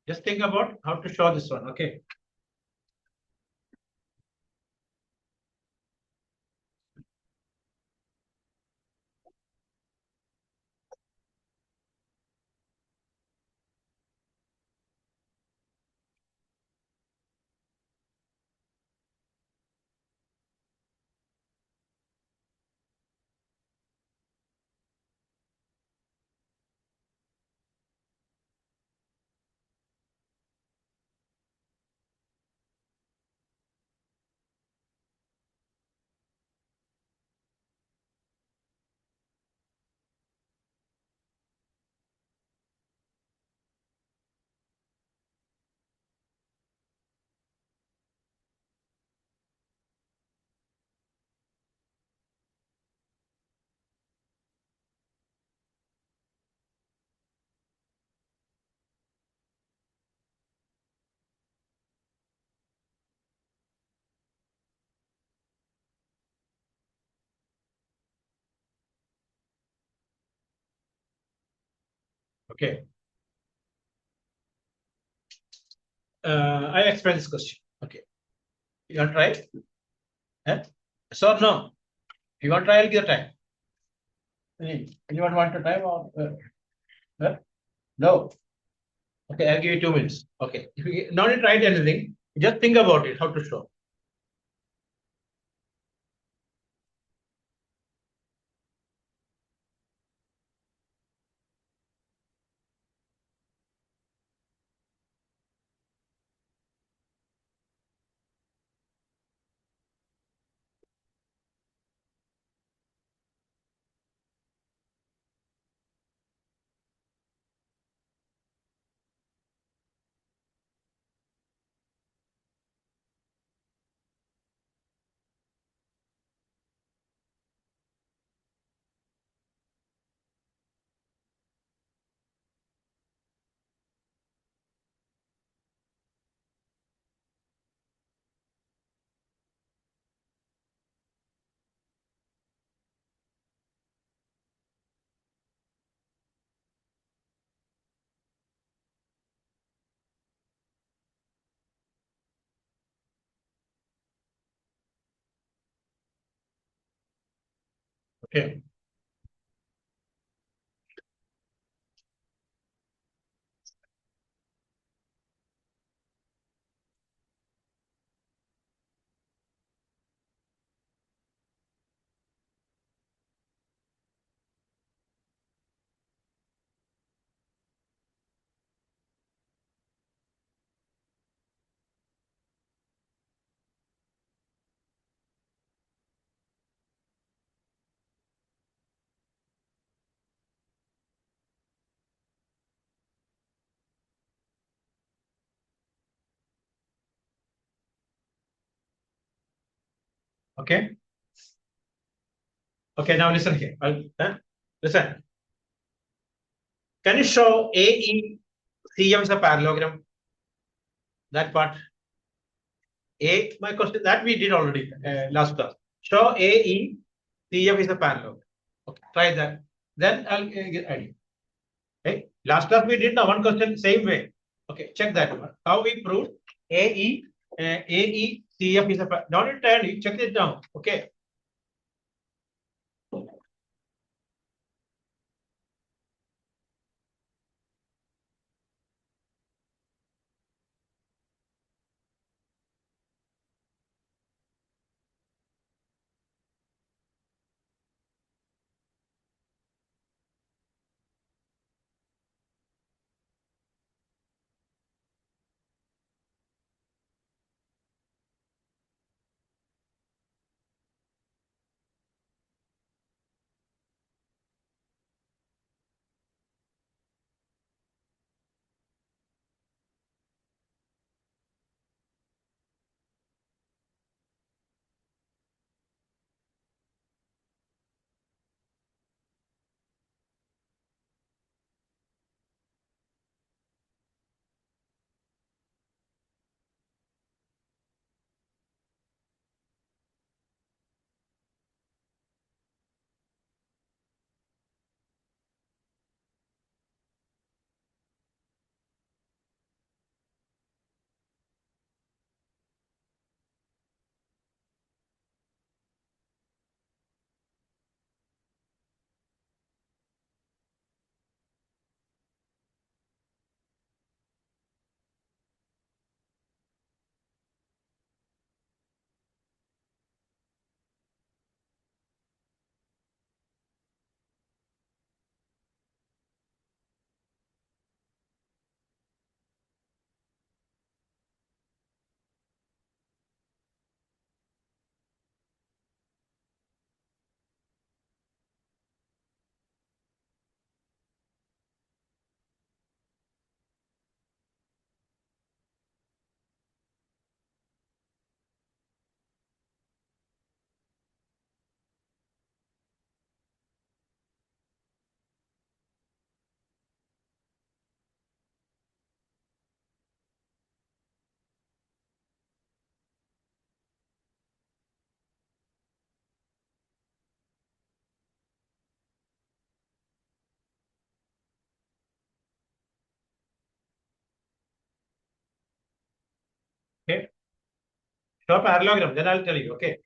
Just think about how to show this one. Okay. Okay. I explain this question. Okay. You want to try? Eh? Yes or no? You want to try? I'll give time. Anyone want to try or no? Okay, I'll give you 2 minutes. Okay. If you not to write anything, just think about it, how to show. Okay. Okay. Okay, now listen here. Listen. Can you show AECM is a parallelogram? That part. My question that we did already last class. Show AECF is a parallelogram. Okay, try that. Then I'll get idea. Okay. Last class we did the one question same way. Okay, check that one. How we proved AECF is a don't entirely check it down. Okay. Show parallelogram, then I'll tell you, okay?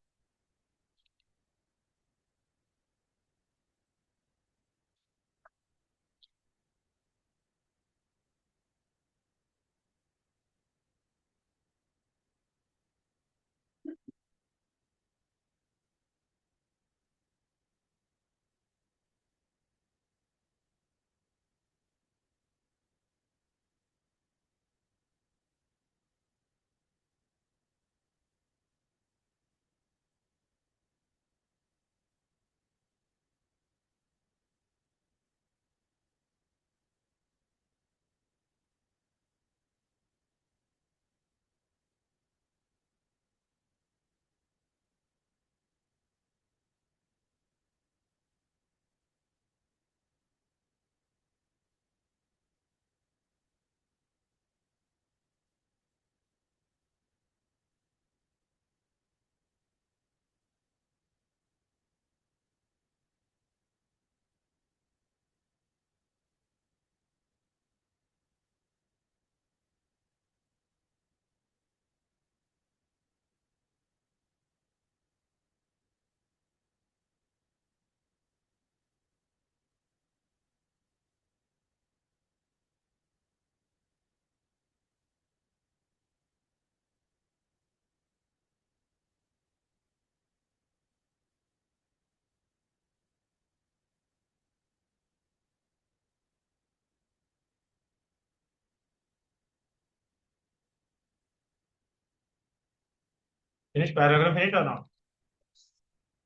Finish parallelogram, finish or not?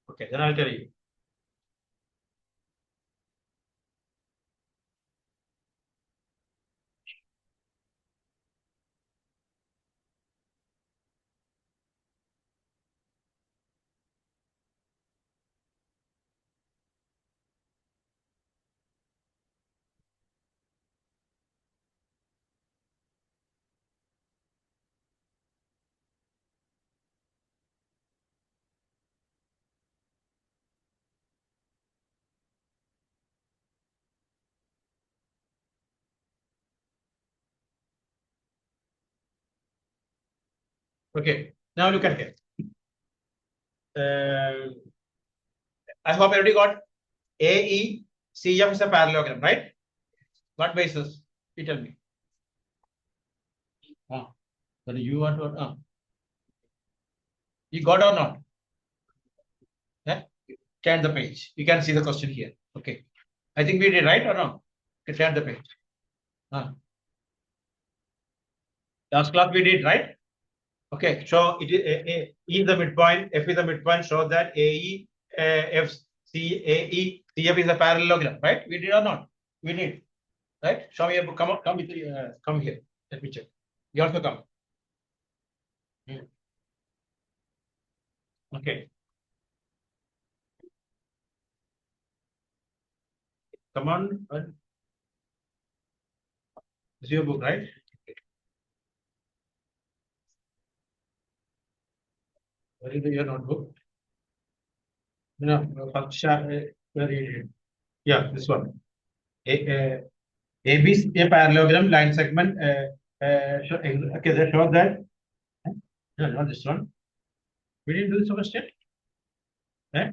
Okay, then I'll tell you. Okay, now look at here. I hope everybody got AECF is a parallelogram, right? What basis? You tell me. That you want to. You got or not? Yeah? Turn the page. You can see the question here. Okay. I think we did right or no? Okay, turn the page. Last class we did right. Okay, so it is E is the midpoint, F is the midpoint, show that AE, F, C, AE, CF is a parallelogram, right? We did or not? We did, right? Show me a book. Come on, come with come here. Let me check. You also come. Okay. Come on. This is your book, right? Where is your notebook? No, first, where is it? Yeah, this one. AB is a parallelogram line segment. Okay, they show that. No, not this one. We didn't do this question. Eh?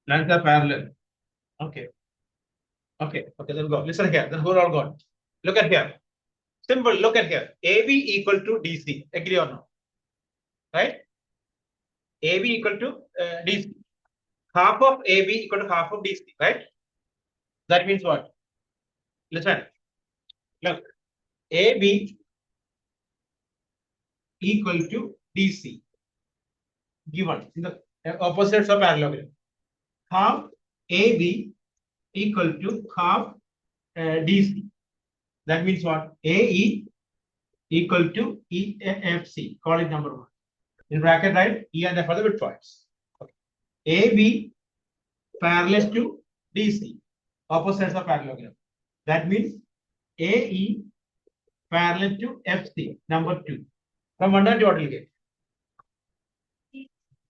Lines are parallel. Okay. Okay. Okay. Then go. Listen here. Then who all got? Look at here. Simple. Look at here. AB equal to DC. Agree or not? Right? AB equal to DC. Half of AB equal to half of DC. Right? That means what? Listen. Look. AB equal to DC. Given in the opposites of parallelogram. Half AB equal to half DC. That means what? AE equal to EFC. Call it number one. In bracket, right? E and F are the midpoints. Okay. AB parallel to DC. Opposites of parallelogram. That means AE parallel to FC. Number two. From 1 to what will get?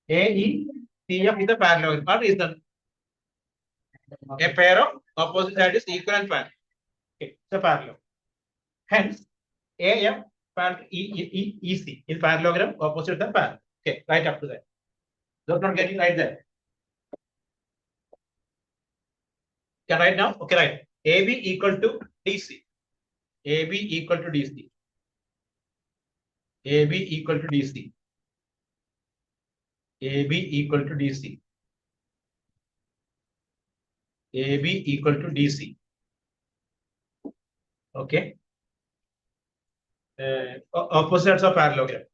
AE CF is a parallelogram. What is the a pair of opposite sides is equal and parallel. Okay, it's a parallel. Hence, AF parallel EC. In parallelogram, opposite the parallel. Okay, right up to that. Those not getting right there. Can write now? Okay, right. AB equal to DC. AB equal to DC. AB equal to DC. AB equal to DC. AB equal to DC. Okay. Opposite sides of parallelogram.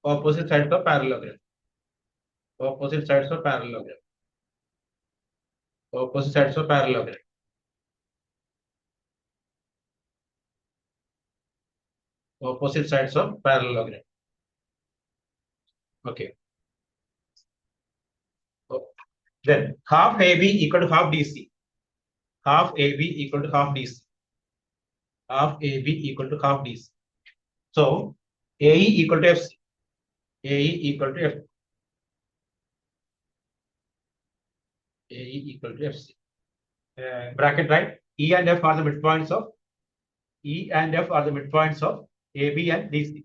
Opposite sides of parallelogram. Opposite sides of parallelogram. Opposite sides of parallelogram. Opposite sides of parallelogram. Okay. Then half AB equal to half DC. Half AB equal to half DC. Half AB equal to half DC. So AE equal to FC. AE equal to FC. AE equal to FC. Bracket right. E and F are the midpoints of E and F are the midpoints of AB and DC.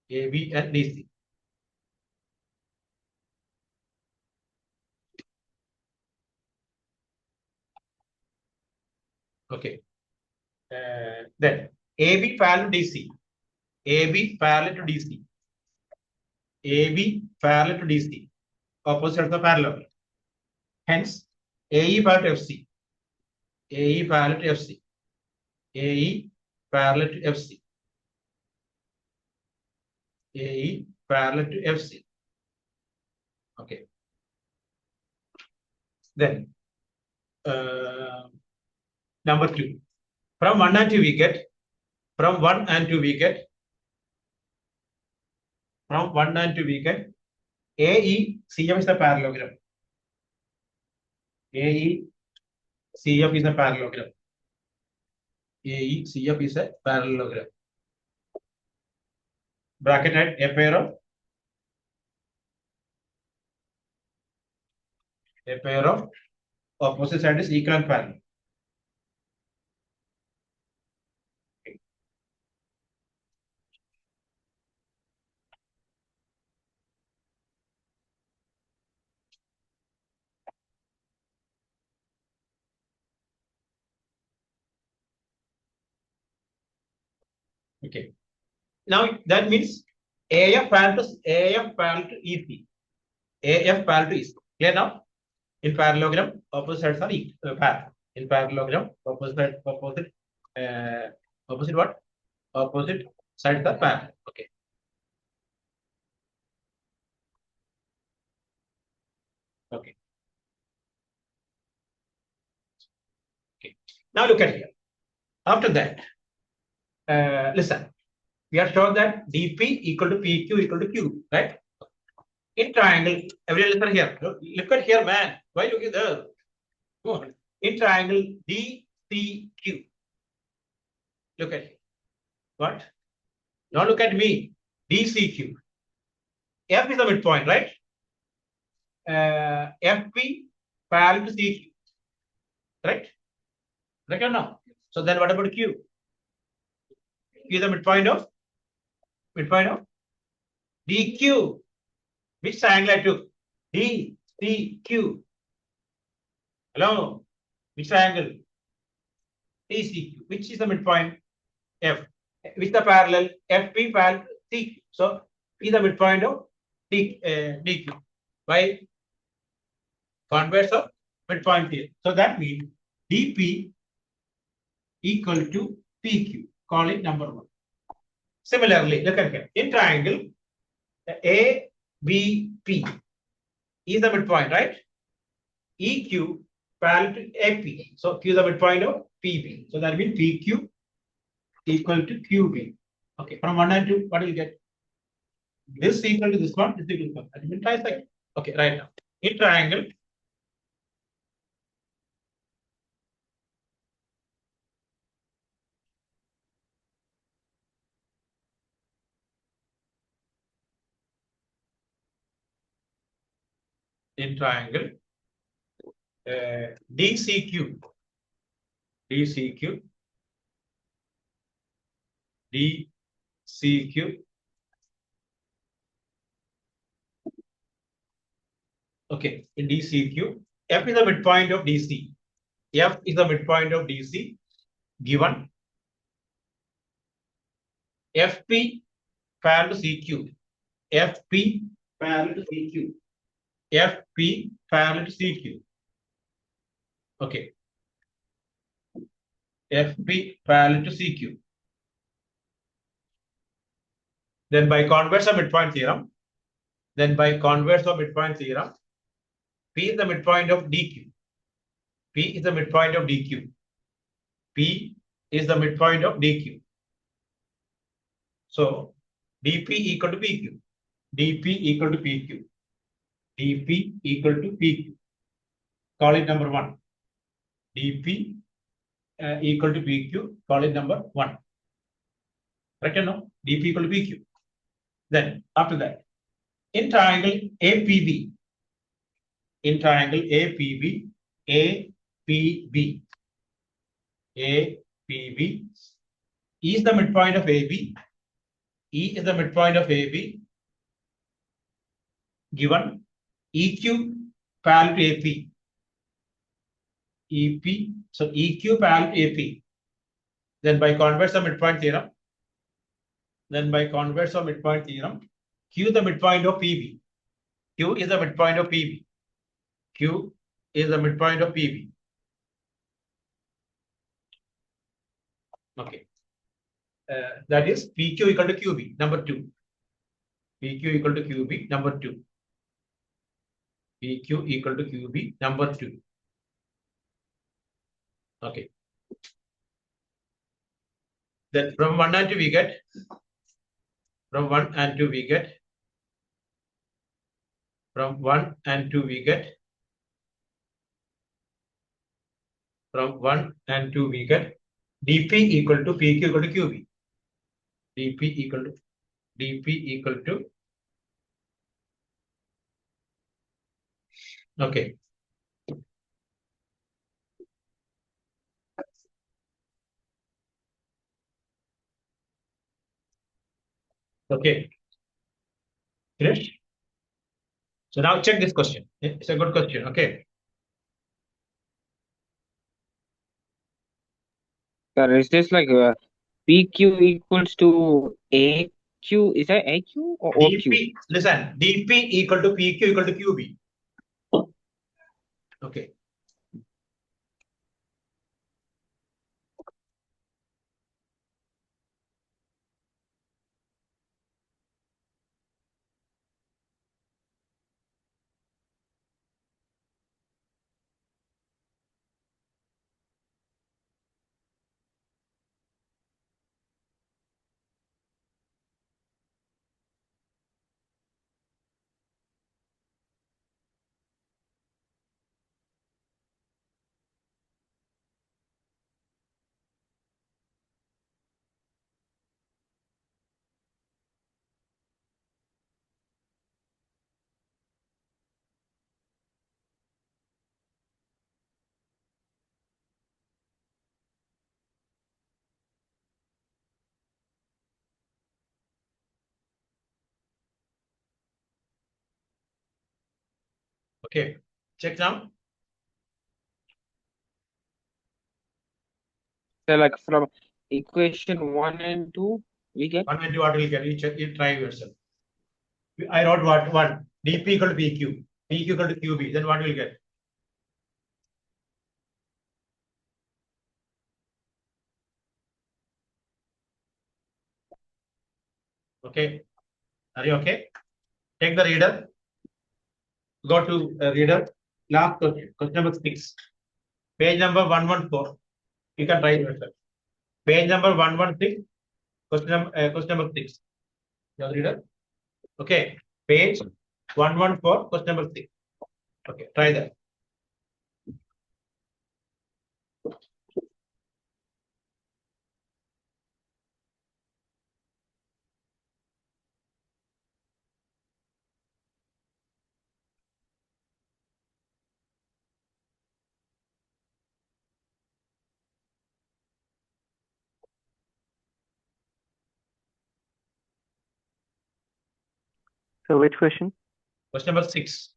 AB and DC. Okay. Then AB parallel to DC. AB parallel to DC. AB parallel to DC. Opposite of the parallel. Hence, AE parallel to FC. AE parallel to FC. AE parallel to FC. AE parallel to FC. Okay. Then, number 2. From 1 and 2 we get. From 1 and 2 we get. From 1 and 2 we get. AE CF is a parallelogram. AE CF is a parallelogram. AE CF is a parallelogram. Bracket at a pair of opposite side is equal and parallel. Okay. Now that means AF parallel to EC. AF parallel to EC. Clear now? In parallelogram, opposite sides are parallel. In parallelogram, opposite what? Opposite sides are parallel. Okay. Okay. Okay. Now look at here. After that, listen. We are shown that DP equal to PQ equal to Q, right? In triangle, every listen here. Look at here, man. Why look at there? Come on. In triangle DCQ. Look at here. What? Now look at me. DCQ. F is the midpoint, right? FP parallel to CQ. Right? Right or no? So then what about Q? Q is the midpoint of DQ. Which triangle I took? DCQ. Hello? Which triangle? DCQ. Which is the midpoint? F. Which the parallel? FP parallel to CQ. So P is the midpoint of DQ. By converse of midpoint here. So that means DP equal to PQ. Call it number 1. Similarly, look at here. In triangle, ABP is the midpoint, right? EQ parallel to AP. So Q is the midpoint of PB. So that means PQ equal to QB. Okay, from 1 and 2, what do you get? This equal to this one, this equal to this one. That means trisect. Okay, right now. In triangle, DCQ, CQ. Okay, in DCQ, F is the midpoint of DC. F is the midpoint of DC given FP parallel to CQ. FP parallel to CQ. FP parallel to CQ. Okay. FP parallel to CQ. Then by converse of midpoint theorem, P is the midpoint of DQ. P is the midpoint of DQ. P is the midpoint of DQ. So DP equal to PQ. DP equal to PQ. DP equal to PQ. Call it number 1. DP equal to PQ. Call it number 1. Right or no? DP equal to PQ. Then after that, in triangle APB, APB E is the midpoint of AB. E is the midpoint of AB given EQ parallel to AP. EP, so EQ parallel to AP. Then by converse of midpoint theorem, Q the midpoint of PB. Q is the midpoint of PB. Q is the midpoint of PB. Okay. That is PQ equal to QB, number 2. PQ equal to QB, number 2. PQ equal to QB, number 2. Okay. Then from 1 and 2 we get, from 1 and 2 we get DP equal to PQ equal to QB. DP equal to okay. Okay. Finish. So now check this question. It's a good question. Okay. Sir, is this like PQ equals to AQ? Is that AQ or OQ? DP, listen, DP equal to PQ equal to QB. Okay. Okay. Check now. So like from equation 1 and 2, we get 1 and 2 what will get? You check, you try yourself. I wrote what? 1. DP equal to PQ. PQ equal to QB. Then what will get? Okay. Are you okay? Take the reader. Go to reader. Last question. Question number 6. Page number 114. You can try yourself. Page number 116. Question number 6. You have the reader? Okay. Page 114. Question number 6. Okay. Try that. So which question? Question number 6.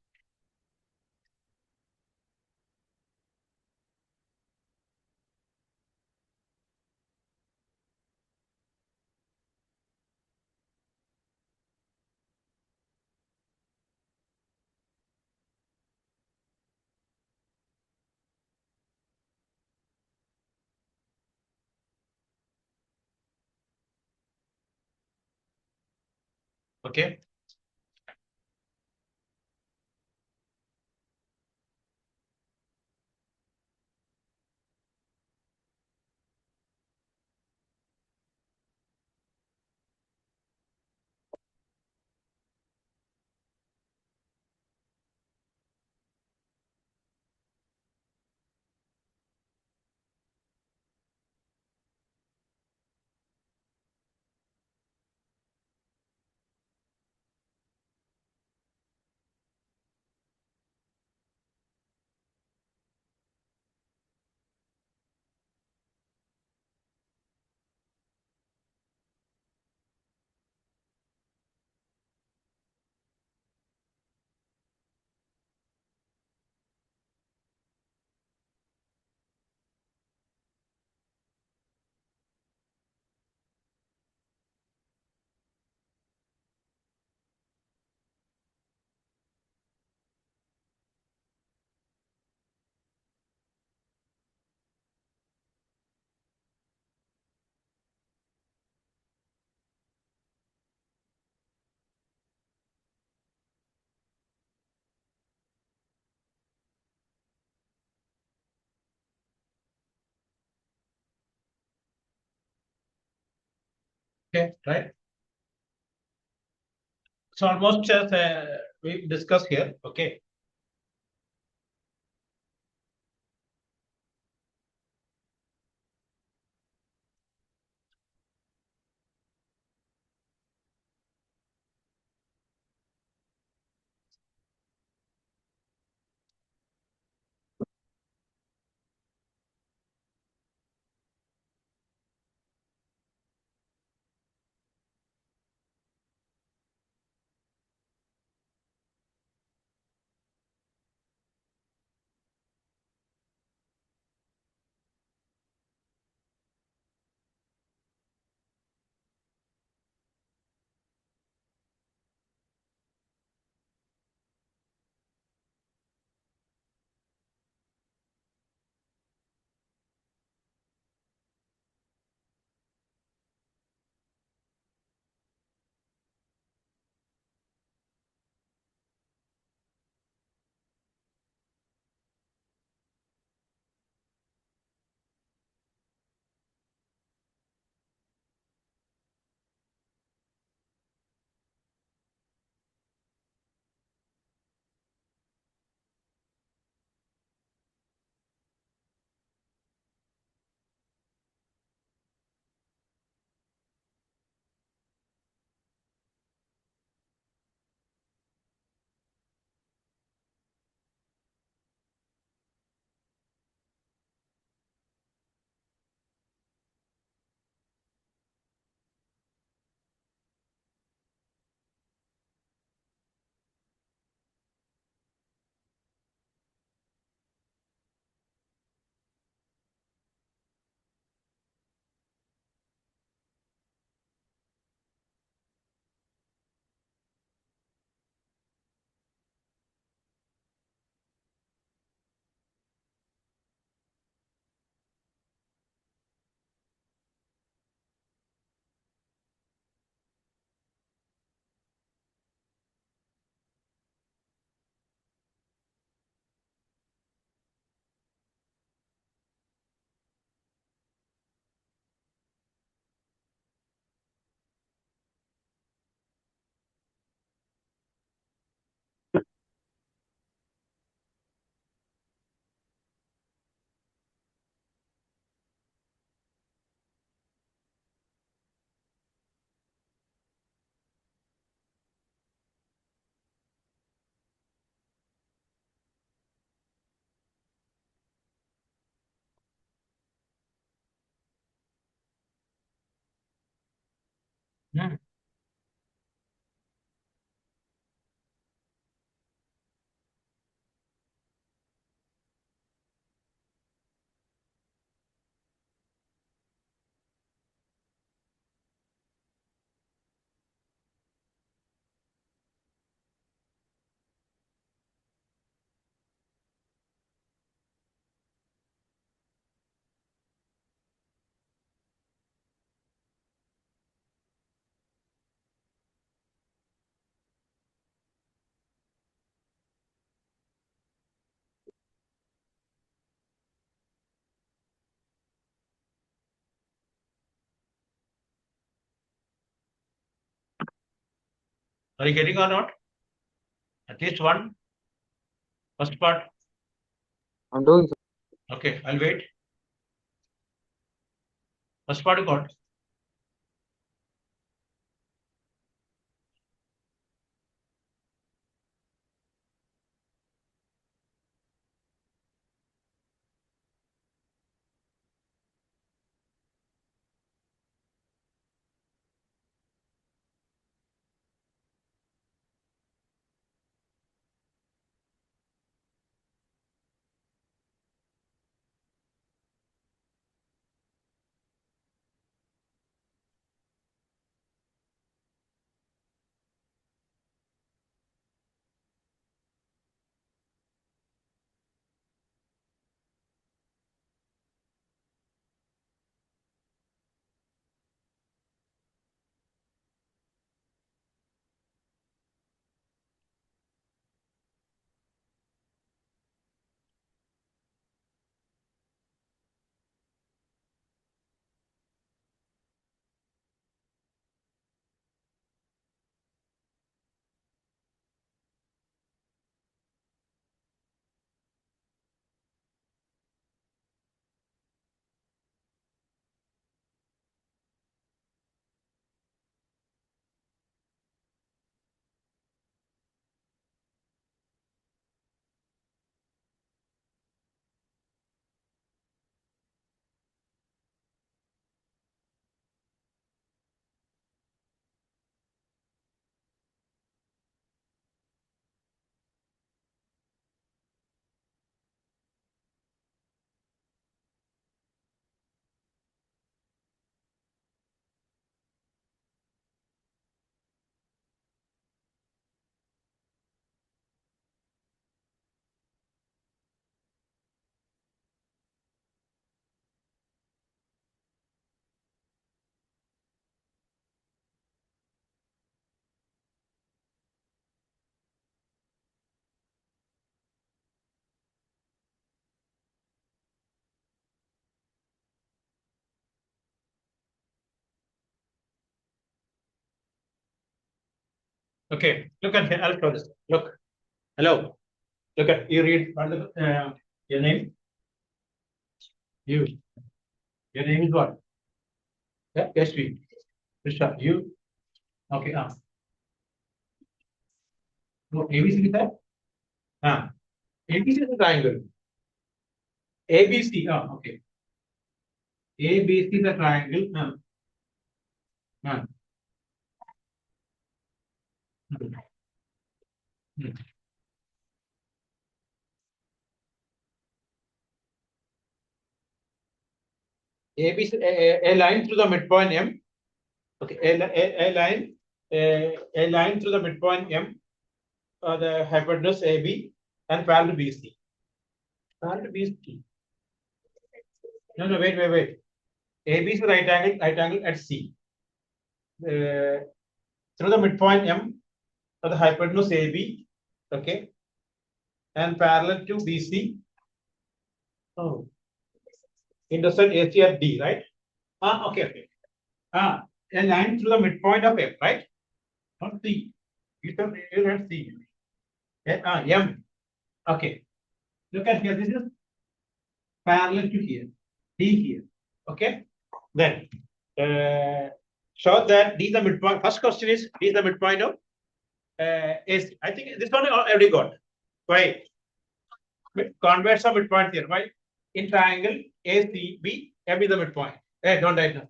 Okay. Okay, right. So almost as we discussed here. Okay. Hmm. Are you getting or not? At least one. First part. I'm doing. Okay, I'll wait. First part you got. Okay, look at here. I'll show this. Look. Hello. Look at you read what the your name? You. Your name is what? Yeah, yes, we. Krishna, you. Okay, no, ABC is that? ABC is a triangle. ABC, okay. ABC is a triangle. Uh. Hmm. Hmm. ABC, a line through the midpoint M. Okay, a line through the midpoint M, the hypotenuse AB and parallel to BC. Parallel to BC. No, wait. AB is the right angle at C. Through the midpoint M of the hypotenuse AB, okay, and parallel to BC. Oh, intercept AC at D, right? Okay. A line through the midpoint of F, right? Not C. You don't C. M. Okay. Look at here. This is parallel to here. D here. Okay. Then show that D is the midpoint. First question is D is the midpoint of AC. I think this one already got. Why? Converse of midpoint here. Why? In triangle ACB, M is the midpoint. Don't write now.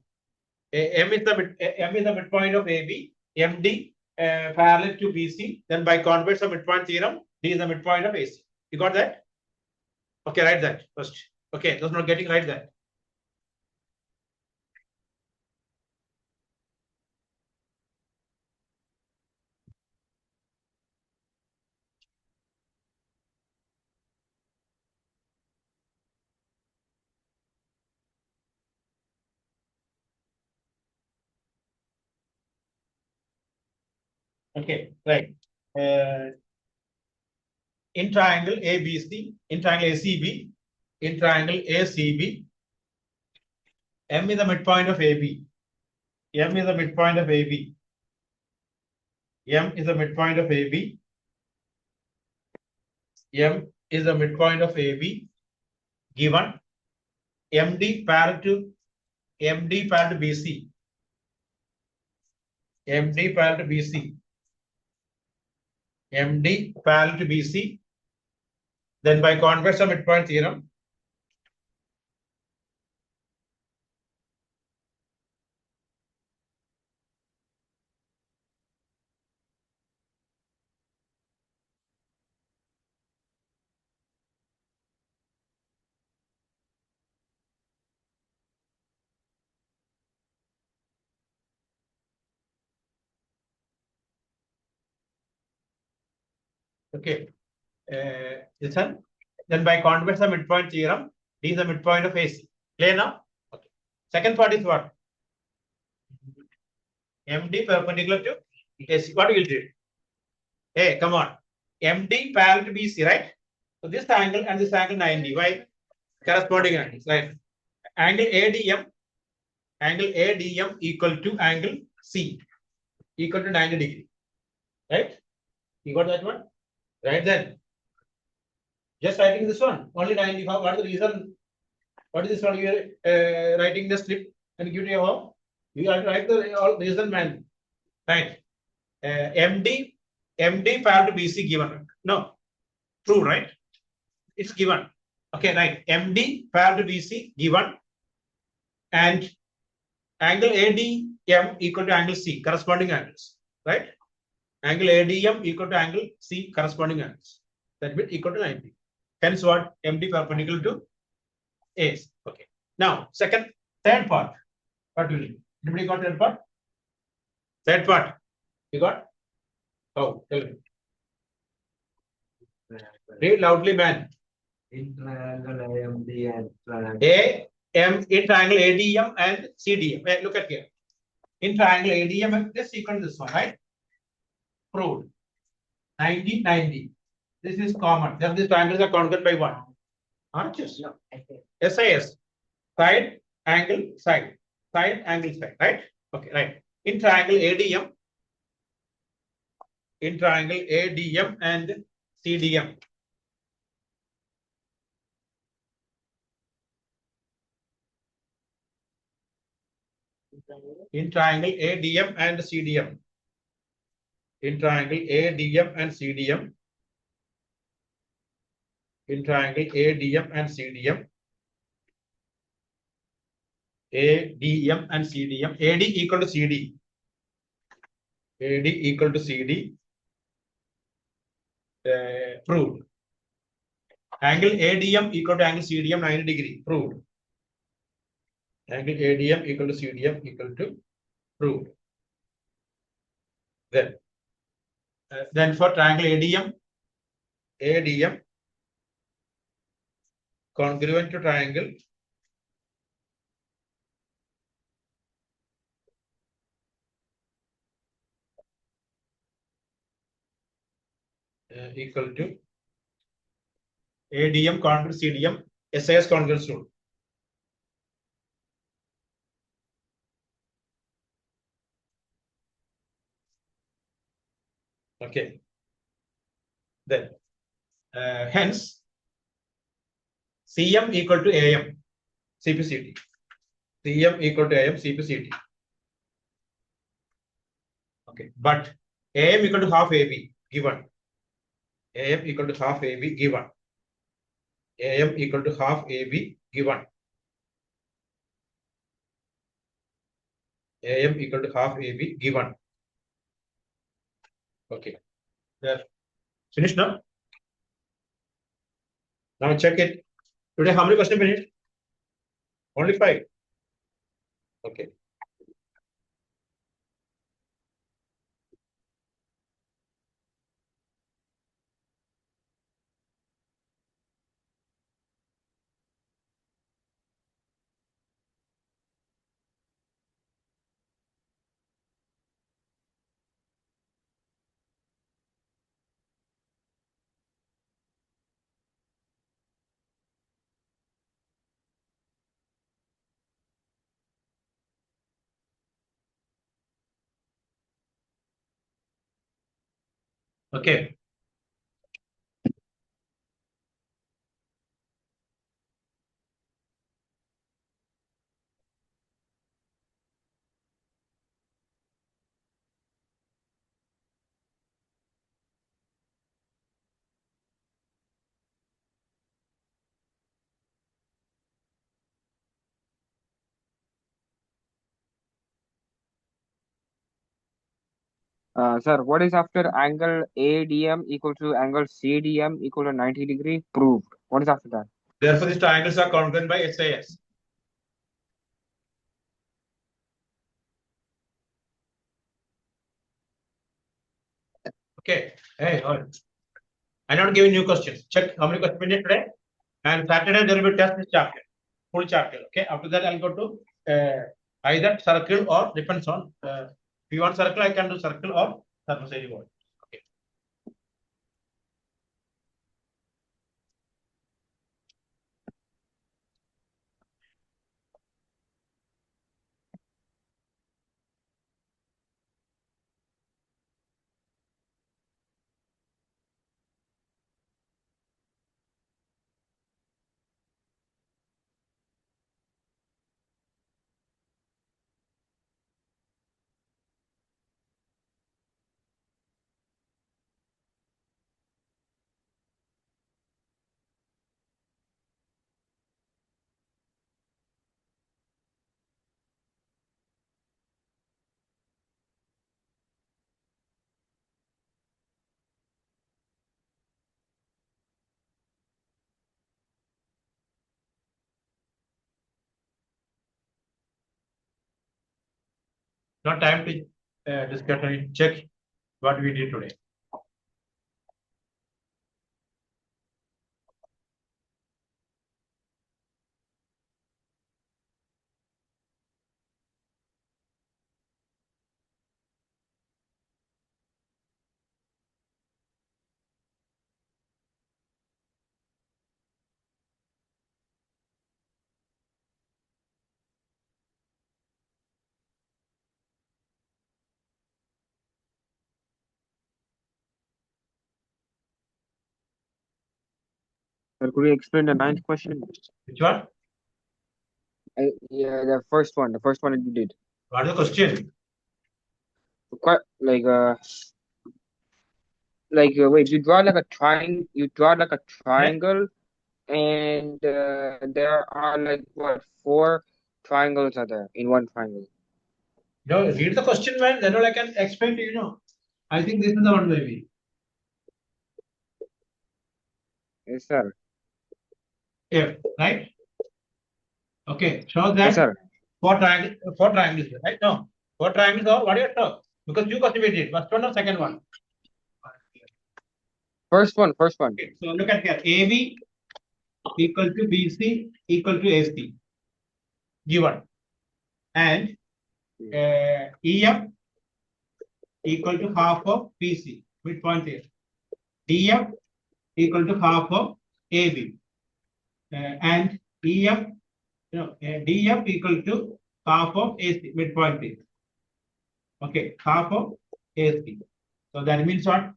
M is the midpoint of AB. MD parallel to BC. Then by converse of midpoint theorem, D is the midpoint of AC. You got that? Okay, write that first. Okay, those not getting right that. Okay, right. In triangle ABC, in triangle ACB, in triangle ACB, M is the midpoint of AB. M is the midpoint of AB. M is the midpoint of AB. M is the midpoint of AB given MD parallel to BC. MD parallel to BC. MD parallel to BC. Then by converse of midpoint theorem, okay. This one. Then by converse of midpoint theorem, D is the midpoint of AC. Clear now? Okay. Second part is what? MD perpendicular to AC. What will do? Hey, come on. MD parallel to BC, right? So this angle and this angle 90. Why? Corresponding angles, right? Angle ADM equal to angle C equal to 90 degree. Right? You got that one? Right then. Just writing this one. Only 90. What is the reason? What is this one? You are writing the slip and give you a home. You have to write the reason, man. Right. MD parallel to BC given. No. True, right? It's given. Okay, right. MD parallel to BC given. And angle ADM equal to angle C, corresponding angles. Right? Angle ADM equal to angle C, corresponding angles. That means equal to 90. Hence what? MD perpendicular to A. Okay. Now, third part. What will you? Anybody got third part? Third part. You got? Oh, tell me. Read loudly, man. In triangle AMD and triangle In triangle ADM and CDM. Hey, look at here. In triangle ADM, this equal to this one, right? Proved. 90, 90. This is common. Then these triangles are congruent by one. Aren't you? no, SIS. Side, angle, side. Side, angle, side. Right? Okay, right. In triangle ADM and CDM. In triangle ADM and CDM. In triangle ADM and CDM. In triangle ADM and CDM. ADM and CDM. AD equal to CD. AD equal to CD. Proved. Angle ADM equal to angle CDM 90 degree. Proved. Angle ADM equal to CDM equal to proved. Then for triangle ADM congruent to triangle equal to ADM congruent CDM SIS congruence rule. Okay. Then hence CM equal to AM CPCT. CM equal to AM CPCT. Okay, but AM equal to half AB given. AM equal to half AB given. AM equal to half AB given. AM equal to half AB given. Okay. There. Finished now? Now check it. Today, how many questions finished? Only 5. Okay. Okay. Sir, what is after angle ADM equal to angle CDM equal to 90 degree? Proved. What is after that? Therefore, these triangles are congruent by SAS. Okay. Hey, all right. I'm not giving new questions. Check how many questions we did today. And Saturday there will be test this chapter, full chapter. Okay. After that, I'll go to either circle or depends on. If you want circle, I can do circle or surface area volume. Okay. Not time to discuss and check what we did today. Sir, could you explain the ninth question? Which one? Yeah, the first one. The first one that you did. What is the question? Quite wait, you draw like a triangle. You draw like a triangle, and there are like what, four triangles are there in one triangle? No, read the question, man. Then all I can explain to you. Know. I think this is the one maybe. Yes, sir. Yeah, right? Okay, show that Yes, sir. four triangles, right? No, four triangles or what do you talk? Because two questions we did. First one or second one? First one. First one. Okay, so look at here. AB equal to BC equal to AC. Given. And EF equal to half of BC. Midpoint here. DF equal to half of AB. And EF, DF equal to half of AC. Midpoint here. Okay, half of AC. So that means what?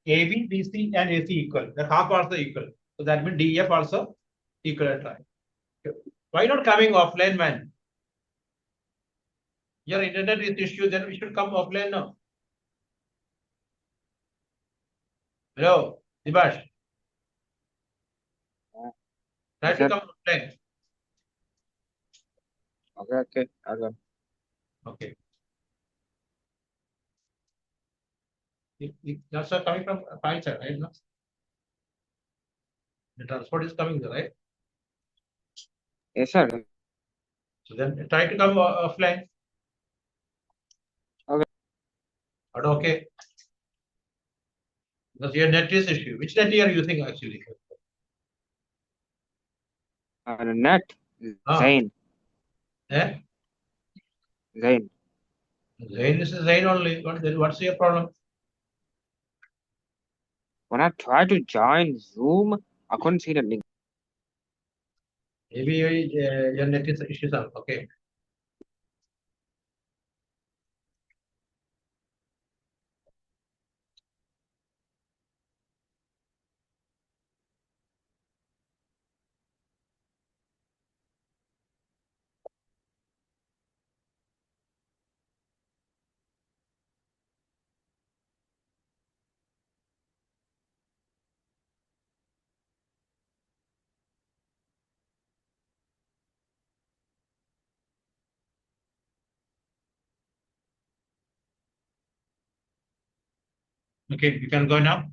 AB, BC, and AC equal. The half also equal. So that means DF also equal. Right? Why not coming offline, man? Your internet is issue, then we should come offline now. Hello, Dibash. Try Yes, to sir. come offline. Okay. I'll go. Okay. That's coming from Pfizer, right? No? The transport is coming there, right? Yes, sir. So then try to come offline. Okay. But okay. Because your net is issue. Which net you are using actually? The net. Zain. Eh? Zain. Zain is Zain only. What's your problem? When I tried to join Zoom, I couldn't see the link. Maybe your net is issues are okay. Okay, you can go now.